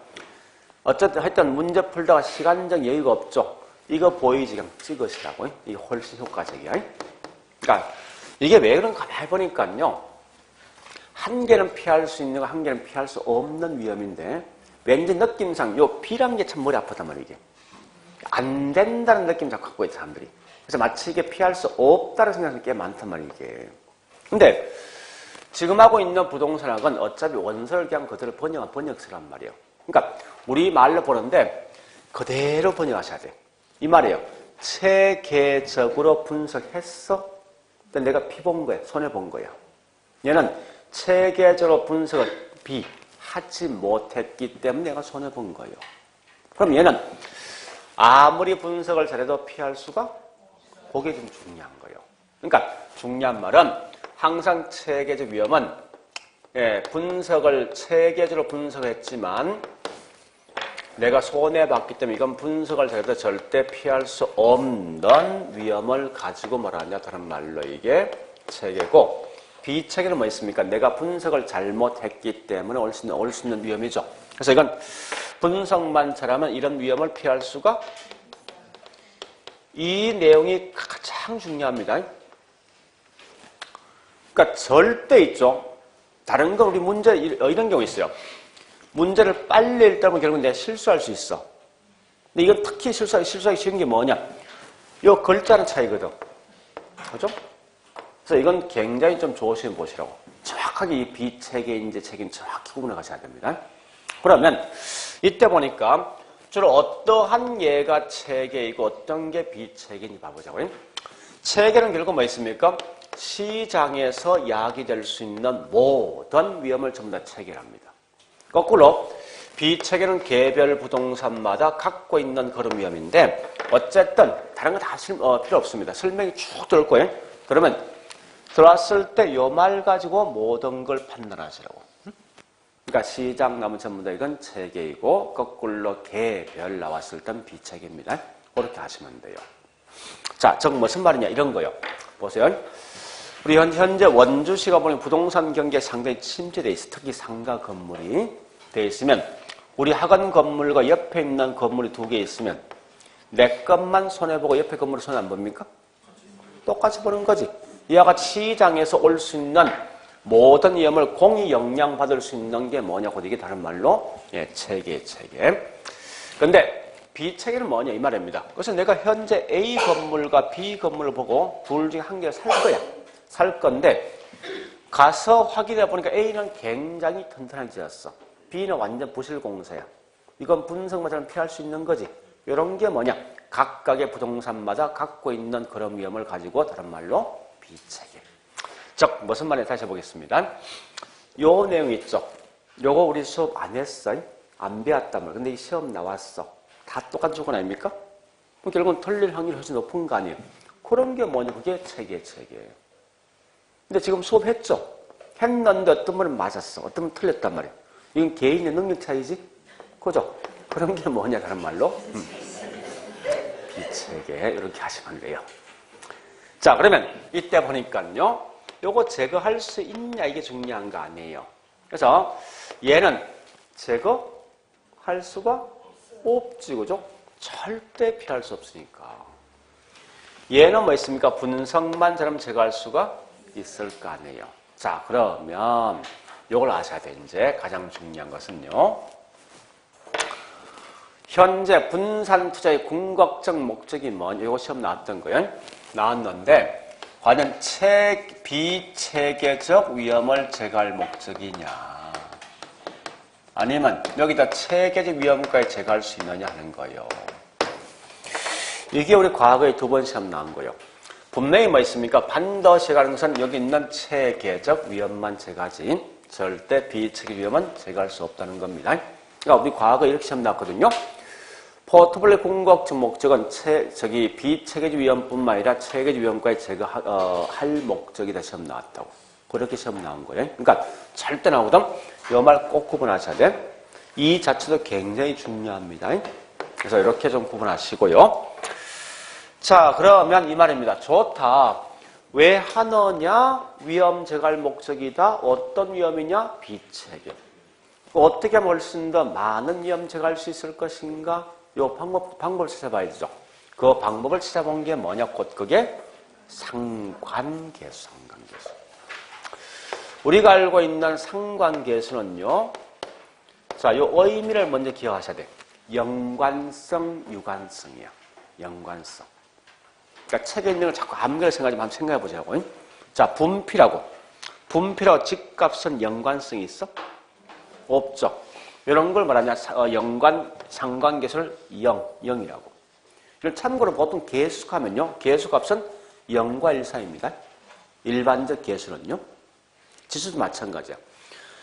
어쨌든 하여튼 문제 풀다가 시간적 여유가 없죠. 이거 보이지 그냥 찍으시라고. 이게 훨씬 효과적이야. 그러니까 이게 왜 그런가 해보니까요. 한 개는 피할 수 있는 거, 한 개는 피할 수 없는 위험인데 왠지 느낌상 요 B라는 게 참 머리 아프단 말이에요. 이게. 안 된다는 느낌 자꾸 갖고 있어 사람들이. 그래서 마치 이게 피할 수 없다는 생각이 꽤 많단 말이에요. 이게. 근데 지금 하고 있는 부동산학은 어차피 원서를 그냥 그대로 번역한 번역서란 말이에요. 그러니까 우리 말로 보는데 그대로 번역하셔야 돼. 이 말이에요. 체계적으로 분석했어? 근데 내가 피본 거야. 손해본 거야. 얘는 체계적으로 분석을 하지 못했기 때문에 내가 손해본 거예요. 그럼 얘는 아무리 분석을 잘해도 피할 수가? 그게 좀 중요한 거예요. 그러니까 중요한 말은 항상 체계적 위험은 분석을 체계적으로 분석했지만 내가 손해봤기 때문에 이건 분석을 잘해도 절대 피할 수 없는 위험을 가지고 뭐라냐 다른 말로 이게 체계고 비체계는 뭐 있습니까? 내가 분석을 잘못했기 때문에 올 수 있는 위험이죠. 그래서 이건 분석만 잘하면 이런 위험을 피할 수가 이 내용이 가장 중요합니다. 그러니까 절대 있죠. 다른 건 우리 문제 이런 경우 있어요. 문제를 빨리 읽다 보면 결국 내가 실수할 수 있어. 근데 이건 특히 실수하기 쉬운 게 뭐냐? 요 글자는 차이거든. 그죠? 그래서 이건 굉장히 좀 조심해 보시라고. 정확하게 이 비체계인지 체계인 정확히 구분해 가셔야 됩니다. 그러면 이때 보니까 주로 어떠한 예가 체계이고 어떤 게 비체계인지 봐보자고요. 체계는 결국 뭐 있습니까? 시장에서 야기될 수 있는 모든 위험을 전부 다 체계랍니다. 거꾸로 비체계는 개별 부동산마다 갖고 있는 그런 위험인데 어쨌든 다른 거 다 필요 없습니다. 설명이 쭉 들어올 거예요. 그러면 들어왔을 때 요 말 가지고 모든 걸 판단하시라고. 그러니까 시장 나무 전부 다 이건 체계이고 거꾸로 개별 나왔을 땐 비체계입니다. 그렇게 하시면 돼요. 자, 즉 무슨 말이냐 이런 거요. 보세요. 우리 현재 원주시가 보면 부동산 경기에 상당히 침체돼 있어. 특히 상가 건물이 돼 있으면 우리 학원 건물과 옆에 있는 건물이 두 개 있으면 내 것만 손해보고 옆에 건물을 손해 안 봅니까? 똑같이 보는 거지. 이와 같이 시장에서 올 수 있는 모든 위험을 공이 영향받을 수 있는 게 뭐냐고 이게 다른 말로 체계. 근데 B체계는 뭐냐 이 말입니다. 그래서 내가 현재 A 건물과 B 건물을 보고 둘 중에 한 개를 살 거야. 살 건데 가서 확인해 보니까 A는 굉장히 튼튼한 지었어. B는 완전 부실 공사야. 이건 분석마저는 피할 수 있는 거지. 이런 게 뭐냐? 각각의 부동산마다 갖고 있는 그런 위험을 가지고 다른 말로 B체계. 즉 무슨 말인지 다시 해보겠습니다. 요 내용 있죠? 요거 우리 수업 안 했어요? 안 배웠단 말이야. 근데 이 시험 나왔어. 다 똑같은 조건 아닙니까? 그럼 결국은 틀릴 확률이 훨씬 높은 거 아니에요? 그런 게 뭐냐? 그게 체계예요. 근데 지금 수업했죠? 했는데 어떤 분은 맞았어. 어떤 분은 틀렸단 말이에요. 이건 개인의 능력 차이지? 그죠? 그런 게 뭐냐? 다른 말로? 비체계. 이렇게 하시면 돼요. 자, 그러면 이때 보니까요. 요거 제거할 수 있냐? 이게 중요한 거 아니에요. 그래서 얘는 제거할 수가 없지, 그죠? 절대 피할 수 없으니까. 얘는 뭐 있습니까? 분석만 저럼 제거할 수가 있을 거 아니에요. 자, 그러면 요걸 아셔야 돼. 이제 가장 중요한 것은요. 현재 분산 투자의 궁극적 목적이 뭐냐? 요거 시험 나왔던 거예요. 나왔는데 과연 비체계적 위험을 제거할 목적이냐? 아니면 여기다 체계적 위험까지 제거할 수 있느냐 하는 거예요. 이게 우리 과거에 두 번 시험 나온 거예요. 분명히 뭐 있습니까? 반드시 제거하는 것은 여기 있는 체계적 위험만 제거하지 절대 비체계 위험은 제거할 수 없다는 겁니다. 그러니까 우리 과거에 이렇게 시험 나왔거든요. 포트폴리오 궁극적 목적은 비체계적 위험뿐만 아니라 체계적 위험까지 제거할 목적이다 시험 나왔다고. 그렇게 시험 나온 거예요. 그러니까 절대 나오거든. 이 말 꼭 구분하셔야 돼. 이 자체도 굉장히 중요합니다. 그래서 이렇게 좀 구분하시고요. 자, 그러면 이 말입니다. 좋다. 왜 하느냐? 위험 제거할 목적이다. 어떤 위험이냐? 비체계. 어떻게 하면 훨씬 더 많은 위험 제거할 수 있을 것인가? 요 방법을 찾아봐야 되죠. 그 방법을 찾아본 게 뭐냐? 곧 그게 상관계수. 우리가 알고 있는 상관계수는요. 자, 요 의미를 먼저 기억하셔야 돼. 연관성, 유관성이야. 연관성. 그러니까 책에 있는 걸 자꾸 아무거나 생각하지 말고 생각해 보자고. 자, 분필하고 집값은 연관성이 있어? 없죠. 이런 걸 말하냐? 상관계수를 0이라고. 참고로 보통 계수하면요. 계수값은 0과 1 사이입니다. 일반적 계수는요. 지수도 마찬가지야.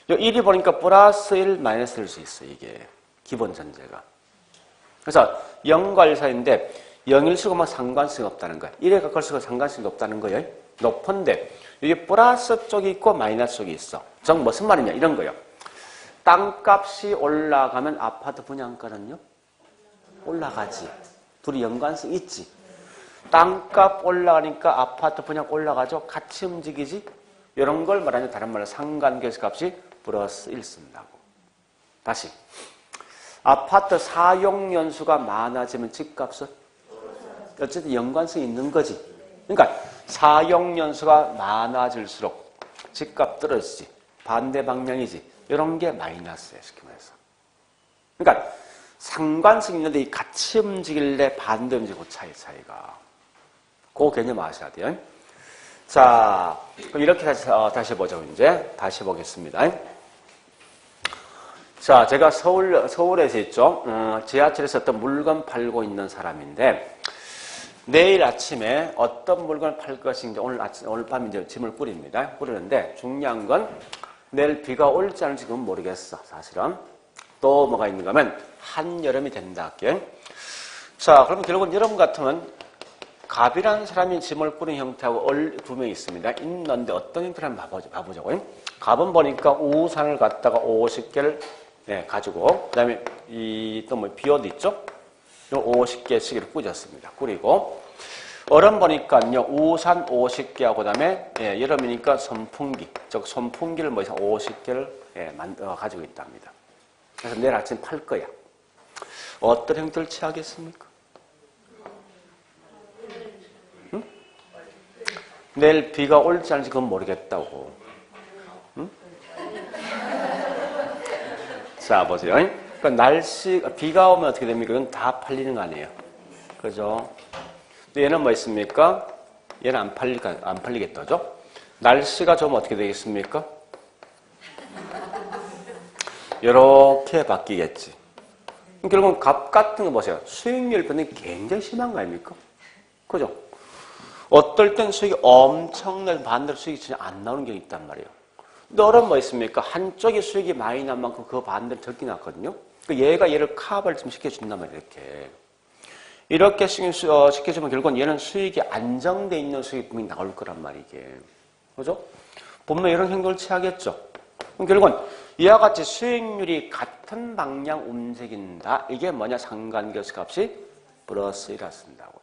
1이 보니까 플러스 1, 마이너스 1일 수 있어, 이게. 기본 전제가. 그래서 0과 1 사이인데 0일수가 뭐 상관성이 없다는 거야. 1에 가까울수록 상관성이 높다는 거예요. 높은데 이게 플러스 쪽이 있고 마이너스 쪽이 있어. 즉 무슨 말이냐? 이런 거예요. 땅값이 올라가면 아파트 분양가는요? 올라가지. 둘이 연관성 있지. 땅값 올라가니까 아파트 분양 올라가죠? 같이 움직이지? 이런 걸 말하는 다른 말로 상관계수 값이 플러스 1 쓴다고. 다시. 아파트 사용연수가 많아지면 집값은? 어쨌든 연관성이 있는 거지. 그러니까 사용연수가 많아질수록 집값 떨어지지. 반대 방향이지. 이런 게 마이너스예요. 쉽게 말해서. 그러니까 상관성이 있는데 같이 움직일래 반대 움직이고 차이가. 그 개념 아셔야 돼요. 자, 그럼 이렇게 다시 보죠. 이제 다시 보겠습니다. 자, 제가 서울에서 있죠. 지하철에서 어떤 물건 팔고 있는 사람인데 내일 아침에 어떤 물건을 팔 것인지 오늘 밤 이제 짐을 꾸리는데 중요한 건 내일 비가 올지 않을지 그건 모르겠어. 사실은. 또 뭐가 있는가 하면 한여름이 된다 할게요. 자, 그럼 결국은 여러분 같으면 갑이라는 사람이 짐을 꾸는 형태하고 두 명이 있는데 어떤 형태를 한번 봐보자고요. 갑은 보니까 우산을 갖다가 50개를 가지고 그다음에 또 뭐 비옷 있죠? 50개씩 이렇게 꾸졌습니다. 꾸리고 얼음 보니까요 우산 50개하고 그다음에 여름이니까 선풍기, 즉 선풍기를 뭐 50개를 가지고 있답니다. 그래서 내일 아침 팔 거야. 어떤 형태를 취하겠습니까? 응? 내일 비가 올지 않을지 그건 모르겠다고. 응? 자, 보세요. 그러니까 비가 오면 어떻게 됩니까? 이건 다 팔리는 거 아니에요. 그죠? 근데 얘는 뭐 있습니까? 얘는 안 팔리겠다죠? 날씨가 좋으면 어떻게 되겠습니까? 이렇게 바뀌겠지. 결국은 값 같은 거 보세요. 수익률 변동이 굉장히 심한 거 아닙니까? 그죠? 어떨 땐 수익이 엄청나게 반대로 수익이 전혀 안 나오는 경우가 있단 말이에요. 근데 얼은 뭐 있습니까? 한쪽이 수익이 많이 난 만큼 그 반대로 적게 났거든요. 얘가 얘를 카바를 좀 시켜준단 말이에요. 이렇게 시켜주면 결국은 얘는 수익이 안정돼 있는 수익이 분명히 나올 거란 말이에요. 그죠? 보면 이런 행동을 취하겠죠. 그럼 결국은 이와 같이 수익률이 같은 방향 움직인다. 이게 뭐냐? 상관계수 값이 플러스 1을 쓴다고요.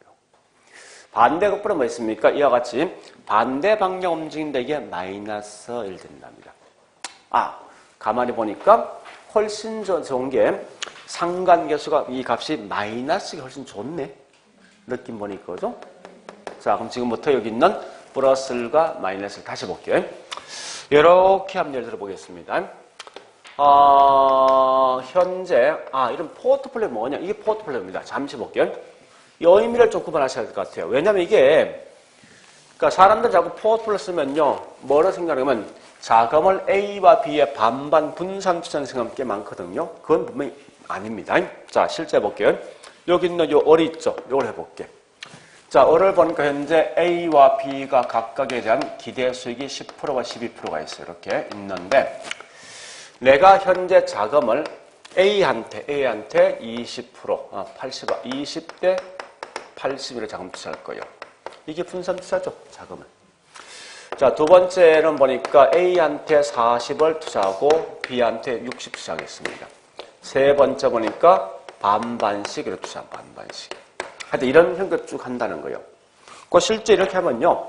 반대 급부는 뭐 있습니까? 이와 같이 반대 방향 움직인다. 이게 마이너스 1 된답니다. 가만히 보니까 훨씬 좋은 게 상관계수가 이 값이 마이너스가 훨씬 좋네. 느낌 보니까, 그죠? 자, 그럼 지금부터 여기 있는 플러스 1과 마이너스를 다시 볼게요. 이렇게 한번 예를 들어 보겠습니다. 현재, 이런 포트폴리오 뭐냐? 이게 포트폴리오입니다. 잠시 볼게요. 이 의미를 좀 구분하셔야 될 것 같아요. 왜냐면 이게, 그러니까 사람들 자꾸 포트폴리오 쓰면요, 뭐라 생각하면 자금을 A와 B의 반반 분산 투자하는 생각이 꽤 많거든요. 그건 분명히 아닙니다. 자, 실제 볼게요. 여기 있는 요 을이 있죠? 요걸 해볼게. 자, 을을 보니까 현재 A와 B가 각각에 대한 기대 수익이 10%와 12%가 있어요. 이렇게 있는데, 내가 현재 자금을 A한테 20%, 20대 80으로 자금 투자할 거예요. 이게 분산 투자죠, 자금은. 자, 두 번째는 보니까 A한테 40을 투자하고 B한테 60 투자하겠습니다. 세 번째 보니까 반반씩 이렇게 투자하면 반반씩. 하여튼 이런 형태로 쭉 한다는 거예요. 그 실제 이렇게 하면요.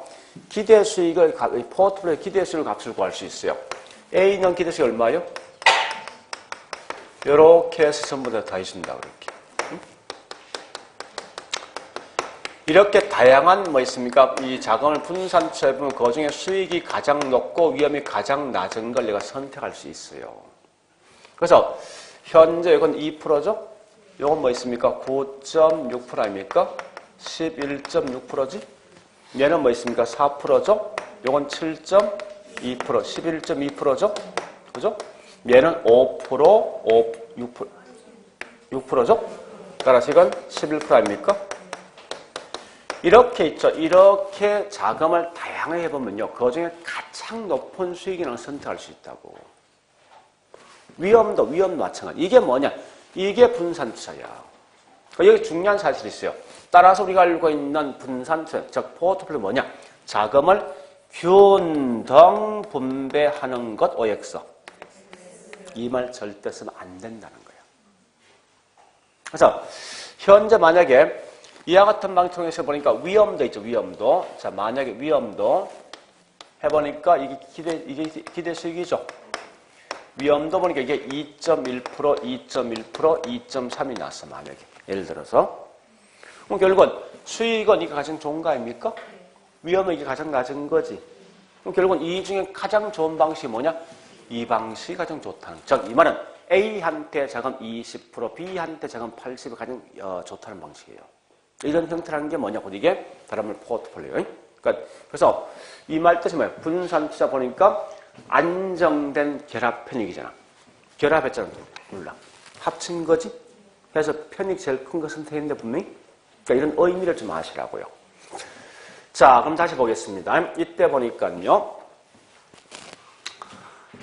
기대 수익을, 포트폴리오 기대 수익 값을 구할 수 있어요. A는 기대 수익이 얼마예요? 이렇게 해서 전부 다 해준다, 그렇게. 이렇게 다양한 뭐 있습니까? 이 자금을 분산 투자해보면 그 중에 수익이 가장 높고 위험이 가장 낮은 걸 내가 선택할 수 있어요. 그래서 현재 이건 2%죠? 이건 뭐 있습니까? 9.6% 아닙니까? 11.6%지? 얘는 뭐 있습니까? 4%죠? 이건 7.2%, 11.2%죠? 그죠? 얘는 5%, 6%죠? 따라서 이건 11% 아닙니까? 이렇게 있죠. 이렇게 자금을 다양하게 해보면요. 그 중에 가장 높은 수익을 선택할 수 있다고. 위험도 마찬가지. 이게 뭐냐? 이게 분산 투자야. 여기 중요한 사실이 있어요. 따라서 우리가 알고 있는 분산 투자, 즉 포트폴리오 뭐냐? 자금을 균등 분배하는 것 OX. 이 말 절대 쓰면 안 된다는 거예요. 그래서 현재 만약에 이와 같은 방식에서 보니까 위험도 있죠. 위험도. 자, 만약에 위험도 해보니까 이게 기대 수익이죠. 위험도 보니까 이게 2.1%, 2.1%, 2.3이 나왔어. 만약에. 예를 들어서. 그럼 결국은 수익은 이게 가장 좋은 거 아닙니까? 위험은 이게 가장 낮은 거지. 그럼 결국은 이 중에 가장 좋은 방식이 뭐냐? 이 방식이 가장 좋다는. 즉, 이 말은 A한테 자금 20%, B한테 자금 80이 가장 좋다는 방식이에요. 이런 형태라는 게 뭐냐? 이게 다른 말 포트폴리오. 그러니까 그래서 이 말 뜻이 뭐예요? 분산 투자 보니까 안정된 결합 편익이잖아. 결합했잖아. 몰라. 합친 거지? 그래서 편익 제일 큰 거 선택했는데 분명히. 그러니까 이런 의미를 좀 아시라고요. 자, 그럼 다시 보겠습니다. 이때 보니까요.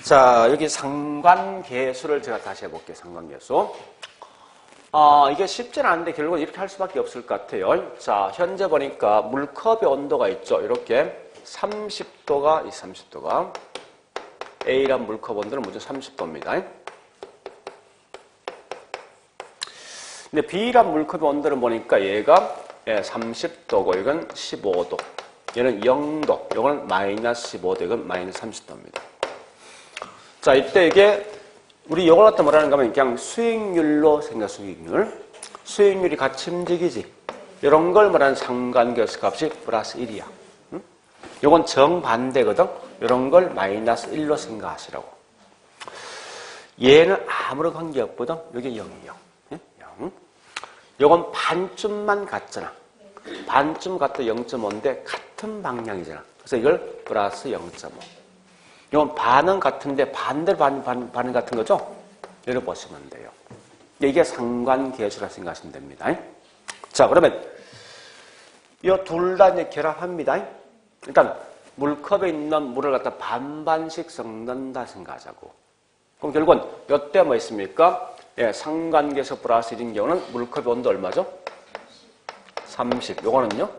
자, 여기 상관계수를 제가 다시 해볼게요. 상관계수. 이게 쉽지는 않은데 결국은 이렇게 할 수밖에 없을 것 같아요. 자, 현재 보니까 물컵의 온도가 있죠. 이렇게 30도가, 이 30도가. A란 물컵 온도는 무조건 30도입니다. 근데 B란 물컵의 온도는 보니까 얘가 30도고, 이건 15도. 얘는 0도. 이거는 마이너스 15도. 이건 마이너스 30도입니다. 자, 이때 이게 우리 이걸 갖다 뭐라는가 하면 그냥 수익률로 생각, 수익률. 수익률이 같이 움직이지. 이런 걸 말하는 상관계수 값이 플러스 1이야. 응? 이건 정반대거든. 이런 걸 마이너스 1로 생각하시라고. 얘는 아무런 관계 없거든. 여기 0이요. 0. 이건 반쯤만 같잖아. 반쯤 같다 0.5인데 같은 방향이잖아. 그래서 이걸 플러스 0.5. 이건 반은 같은데 반대로 반은 같은 거죠? 이렇게 보시면 돼요. 이게 상관계수라 생각하시면 됩니다. 자, 그러면 이 둘 다 이제 결합합니다. 일단 물컵에 있는 물을 갖다 반반씩 섞는다 생각하자고. 그럼 결국은 이때 뭐 있습니까? 상관계수 플러스 1인 경우는 물컵의 온도 얼마죠? 30. 요거는요?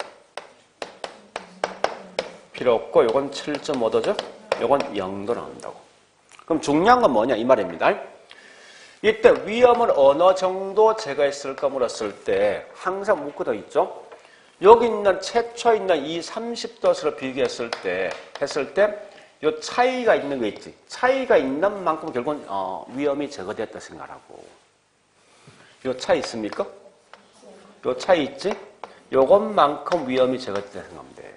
필요 없고 요건 7.5도죠? 요건 0도 나온다고. 그럼 중요한 건 뭐냐 이 말입니다. 이때 위험을 어느 정도 제거했을까 물었을 때 항상 묻고도 있죠. 여기 있는 최초 있는 이 30도수로 비교했을 때 요 차이가 있는 거 있지. 차이가 있는 만큼 결국은 위험이 제거됐다 생각하고. 요 차이 있습니까? 요 차이 있지? 요것만큼 위험이 제거됐다 생각하면 돼요.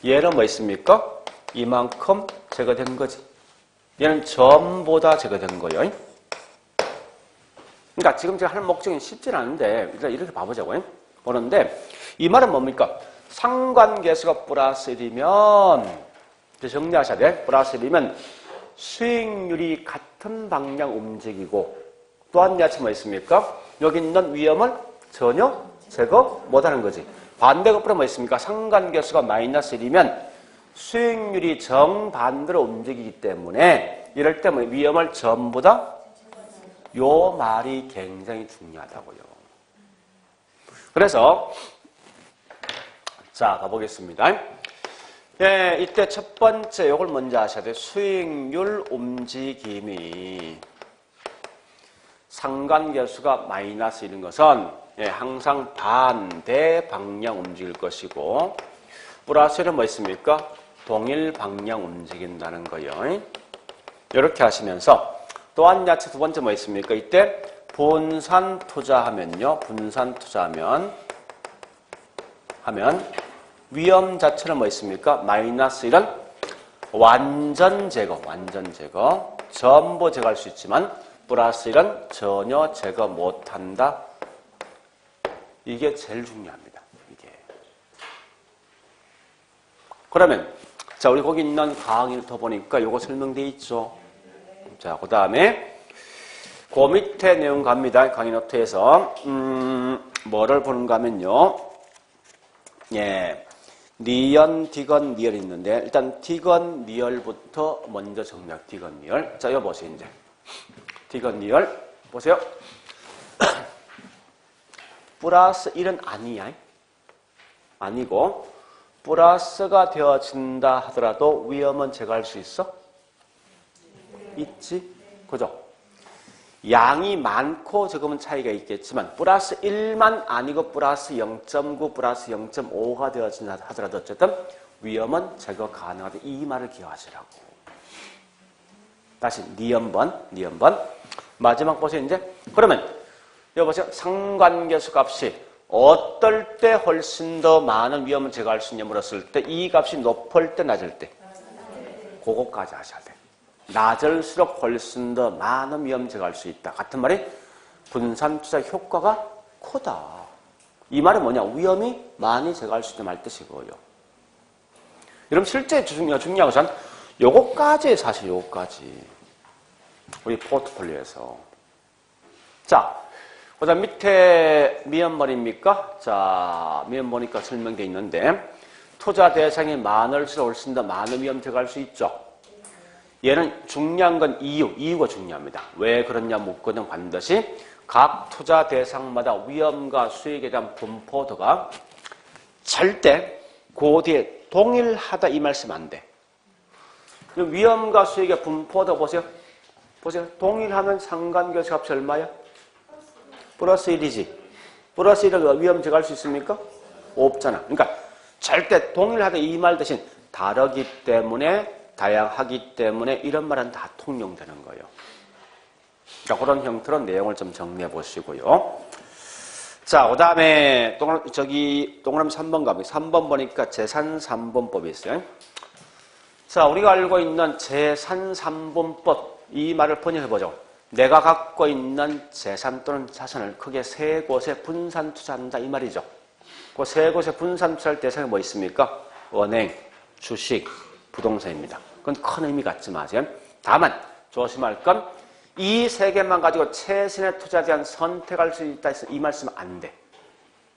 얘는 뭐 있습니까? 이만큼 제거된 거지. 얘는 전보다 제거된 거예요. 그러니까 지금 제가 하는 목적이 쉽지는 않은데 일단 이렇게 봐보자고요. 보는데 이 말은 뭡니까? 상관계수가 플러스 1이면 정리하셔야 돼. 플러스 1이면 수익률이 같은 방향 움직이고 또 한 가지 뭐 있습니까? 여기 있는 위험을 전혀 제거 못하는 거지. 반대급부로 뭐 있습니까? 상관계수가 마이너스 1이면 수익률이 정반대로 움직이기 때문에 이럴 때 뭐 위험을 전부 다 요 말이 굉장히 중요하다고요. 그래서 자 가보겠습니다. 이때 첫 번째 요걸 먼저 아셔야 돼요. 수익률 움직임이 상관계수가 마이너스 1인 것은 항상 반대 방향 움직일 것이고 플러스는 뭐 있습니까? 동일 방향 움직인다는 거예요. 이렇게 하시면서 또한 야채 두 번째 뭐 있습니까? 이때 분산 투자하면요. 분산 투자하면 위험 자체는 뭐 있습니까? 마이너스 1은 완전 제거. 전부 제거할 수 있지만 플러스 1은 전혀 제거 못한다. 이게 제일 중요합니다. 이게. 그러면 자 우리 거기 있는 강의를 더 보니까 요거 설명되어 있죠. 자, 그 다음에 그 밑에 내용 갑니다. 강의 노트에서 뭐를 보는가 하면요. 니언, 디건, 니얼이 있는데 일단 디건, 니얼부터 먼저 정리할 디건, 니얼. 자, 이거 보세요. 이제 디건, 니얼 보세요. 플러스 1은 아니야. 아니고 플러스가 되어진다 하더라도 위험은 제거할 수 있어? 있지? 그죠? 양이 많고 적으면 차이가 있겠지만 플러스 1만 아니고 플러스 0.9, 플러스 0.5가 되어진다 하더라도 어쨌든 위험은 제거 가능하다. 이 말을 기억하시라고. 다시 니언번. 마지막 보세요. 이제 그러면 여기 보세요. 상관계수 값이 어떨 때 훨씬 더 많은 위험을 제거할 수 있냐 물었을 때 이 값이 높을 때 낮을 때 그거까지 하셔야 돼. 낮을수록 훨씬 더 많은 위험 제거할 수 있다. 같은 말이 분산 투자 효과가 크다. 이 말은 뭐냐? 위험이 많이 제거할 수 있다 말 뜻이고요. 여러분 실제 중요한 것은 요거까지 사실 요거까지 우리 포트폴리오에서 자 그다음 밑에 미연 말입니까? 자 미연 보니까 설명되어 있는데 투자 대상이 많을수록 훨씬 더 많은 위험 제거할 수 있죠. 얘는 중요한 건 이유가 중요합니다. 왜 그러냐 묻거든 반드시 각 투자 대상마다 위험과 수익에 대한 분포도가 절대 그 뒤에 동일하다 이 말씀 안 돼. 위험과 수익의 분포도 보세요. 동일하면 상관계수 값이 얼마야? 플러스 1이지. 플러스 1을 위험 제거할 수 있습니까? 없잖아. 그러니까 절대 동일하다 이 말 대신 다르기 때문에 다양하기 때문에 이런 말은 다 통용되는 거예요. 자, 그런 형태로 내용을 좀 정리해 보시고요. 자, 그 다음에 동그라미 3번 가보겠습니다. 3번 보니까 재산 3분법이 있어요. 자, 우리가 알고 있는 재산 3분법 이 말을 번역해보죠. 내가 갖고 있는 재산 또는 자산을 크게 세 곳에 분산 투자한다 이 말이죠. 그 세 곳에 분산 투자할 대상이 뭐 있습니까? 은행, 주식, 부동산입니다. 그건 큰 의미 갖지 마세요. 다만 조심할 건 이 세 개만 가지고 최신의 투자에 대한 선택할 수 있다 이 말씀은 안 돼.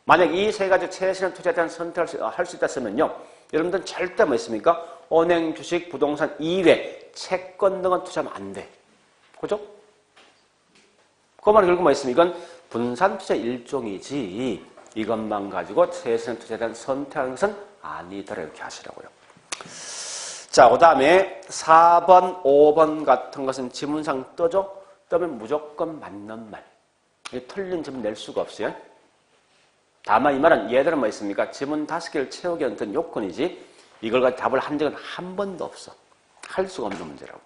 만약 이 세 가지 최신의 투자에 대한 선택을 할 수 있다 했으면요. 여러분들은 절대 뭐 있습니까? 은행, 주식, 부동산 이외 채권 등은 투자하면 안 돼. 그죠? 그 말은 결국 뭐 있습니까? 이건 분산 투자 일종이지 이것만 가지고 최신의 투자에 대한 선택하는 것은 아니다 이렇게 하시라고요. 자, 그 다음에 4번, 5번 같은 것은 지문상 떠죠? 떠면 무조건 맞는 말. 틀린 지문 낼 수가 없어요. 다만 이 말은 얘들은 뭐 있습니까? 지문 5개를 채우기 위한 어떤 요건이지 이걸 가지고 답을 한 적은 한 번도 없어. 할 수가 없는 문제라고.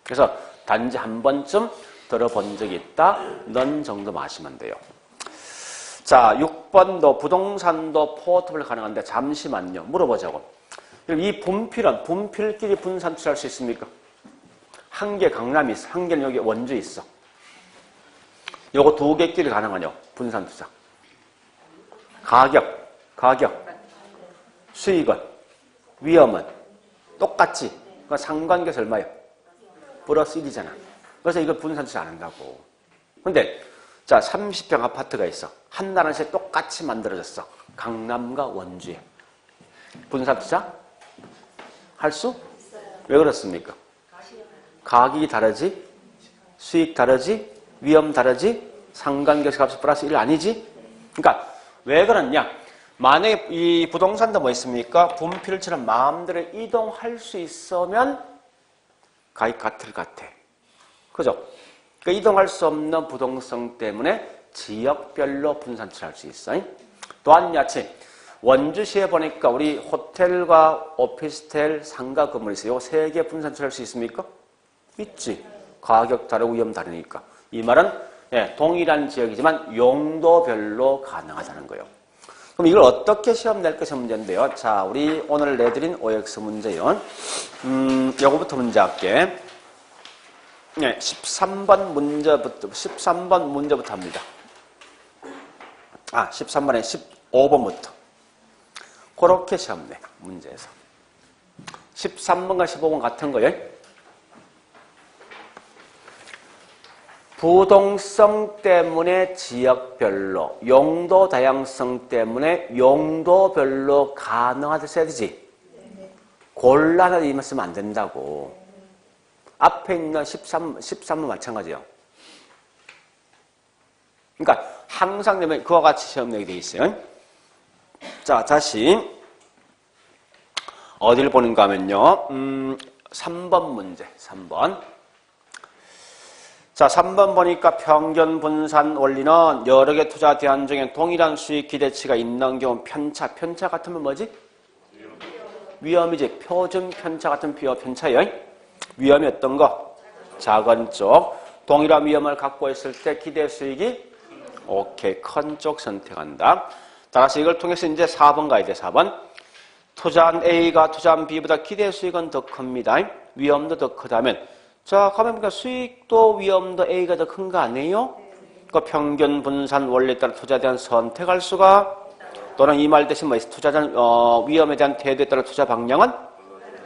그래서 단지 한 번쯤 들어본 적이 있다. 넌 정도만 아시면 돼요. 자, 6번도 부동산도 포트폴리오 가능한데 잠시만요. 물어보자고. 이 분필끼리 분산 투자할 수 있습니까? 한 개 강남이 있어. 한 개는 여기 원주에 있어. 요거 두 개끼리 가능하냐? 분산 투자. 가격. 수익은, 위험은 똑같지. 그러니까 상관계에서 얼마예요? 플러스 1이잖아. 그래서 이걸 분산 투자 안 한다고. 근데 자, 30평 아파트가 있어. 한나라시에 똑같이 만들어졌어. 강남과 원주에. 분산 투자? 할 수? 왜 그렇습니까? 가격이 다르지? 수익 다르지? 위험 다르지? 상관계수 값이 플러스 1 아니지? 그러니까 왜 그러냐? 만약에 이 부동산도 뭐 있습니까? 분필처럼 마음대로 이동할 수 있으면 가격 같을 것 같아. 그죠? 그러니까 이동할 수 없는 부동산 때문에 지역별로 분산 투자할 수 있어. 또한 야채. 원주시에 보니까 우리 호텔과 오피스텔, 상가 건물이 있어요. 세 개 분산 투자할 수 있습니까? 있지. 가격 다르고 위험 다르니까. 이 말은 동일한 지역이지만 용도별로 가능하다는 거예요. 그럼 이걸 어떻게 시험 낼 것이 문제인데요. 자, 우리 오늘 내드린 OX 문제요. 요거부터 문제 할게. 13번 문제부터 합니다. 13번에 15번부터. 그렇게 시험 내, 문제에서. 13번과 15번 같은 거예요. 부동성 때문에 지역별로, 용도 다양성 때문에 용도별로 가능하다 써야 되지. 곤란하다 이 말씀 안 된다고. 앞에 있는 13번 마찬가지예요. 그러니까 항상 되면 그와 같이 시험 내게 돼 있어요. 자, 다시 어디를 보는가 하면요. 3번 문제, 3번. 자, 3번 보니까 평균 분산 원리는 여러 개 투자 대안 중에 동일한 수익 기대치가 있는 경우 편차 같으면 뭐지? 위험이지. 표준 편차 같은 편차예요. 위험이 어떤 거? 작은 쪽. 동일한 위험을 갖고 있을 때 기대 수익이 오케이. 큰 쪽 선택한다. 따라서 이걸 통해서 이제 4번 가야 돼. 4번. 투자한 A가 투자한 B보다 기대 수익은 더 큽니다. 위험도 더 크다면 자, 가면 보니까 수익도 위험도 A가 더 큰 거 아니에요? 그 평균 분산 원리에 따라 투자에 대한 선택할 수가 또는 이 말 대신 뭐 투자에 대한 위험에 대한 태도에 따라 투자 방향은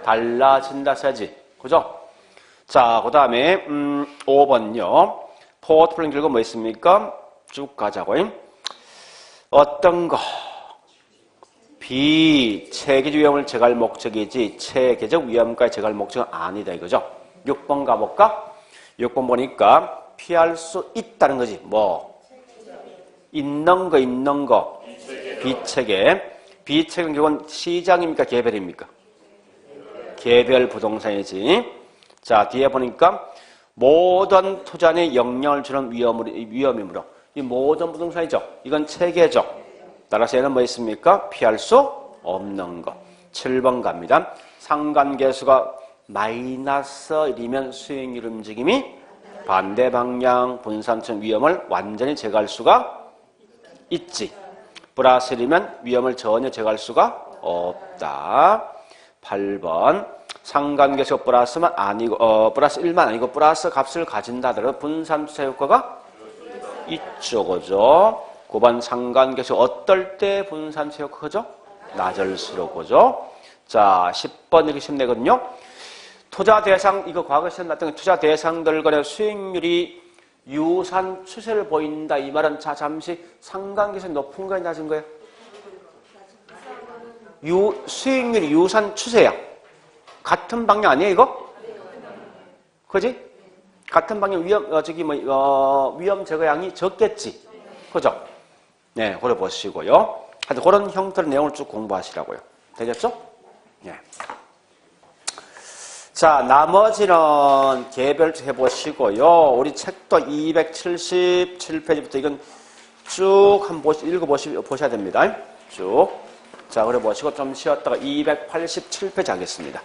달라진다 써야지. 그죠? 자, 그 다음에 5번요. 포트폴리오 결과 뭐 있습니까? 쭉 가자고요. 어떤 거 비체계적 위험을 제거할 목적이지 체계적 위험까지 제거할 목적은 아니다 이거죠. 6번 가볼까? 6번 보니까 피할 수 있다는 거지. 뭐 있는 거 비체계. 비체계는 결국은 시장입니까? 개별입니까? 개별 부동산이지. 자, 뒤에 보니까 모든 투자에 영향을 주는 위험이므로 이 모든 부동산이죠. 이건 체계죠. 따라서 얘는 뭐 있습니까? 피할 수 없는 거. 7번 갑니다. 상관계수가 마이너스 1이면 수익률 움직임이 반대 방향 분산성 위험을 완전히 제거할 수가 있지. 플러스 1이면 위험을 전혀 제거할 수가 없다. 8번 상관계수가 플러스만 아니고 플러스 1만 아니고 플러스 값을 가진다 하더라도 분산투자 효과가 있죠. 그죠? 9번 상관계수 어떨 때 분산투자 효과가 크죠? 낮을수록. 그죠? 자, 10번 이렇게 시면 되거든요. 투자 대상, 이거 과거 시험 났던 투자 대상들 간의 수익률이 유산 추세를 보인다. 이 말은 자, 잠시 상관계수 높은 거야, 낮은 거야? 수익률이 유산 추세야. 같은 방향 아니야, 이거? 그지? 같은 방향 위험 제거량이 적겠지. 그죠? 네, 그래 보시고요. 하여튼 그런 형태의 내용을 쭉 공부하시라고요. 되겠죠? 네. 자, 나머지는 개별적 해보시고요. 우리 책도 277페이지부터 이건 쭉 한번 읽어보셔야 됩니다. 쭉. 자, 그래 보시고 좀 쉬었다가 287페이지 하겠습니다.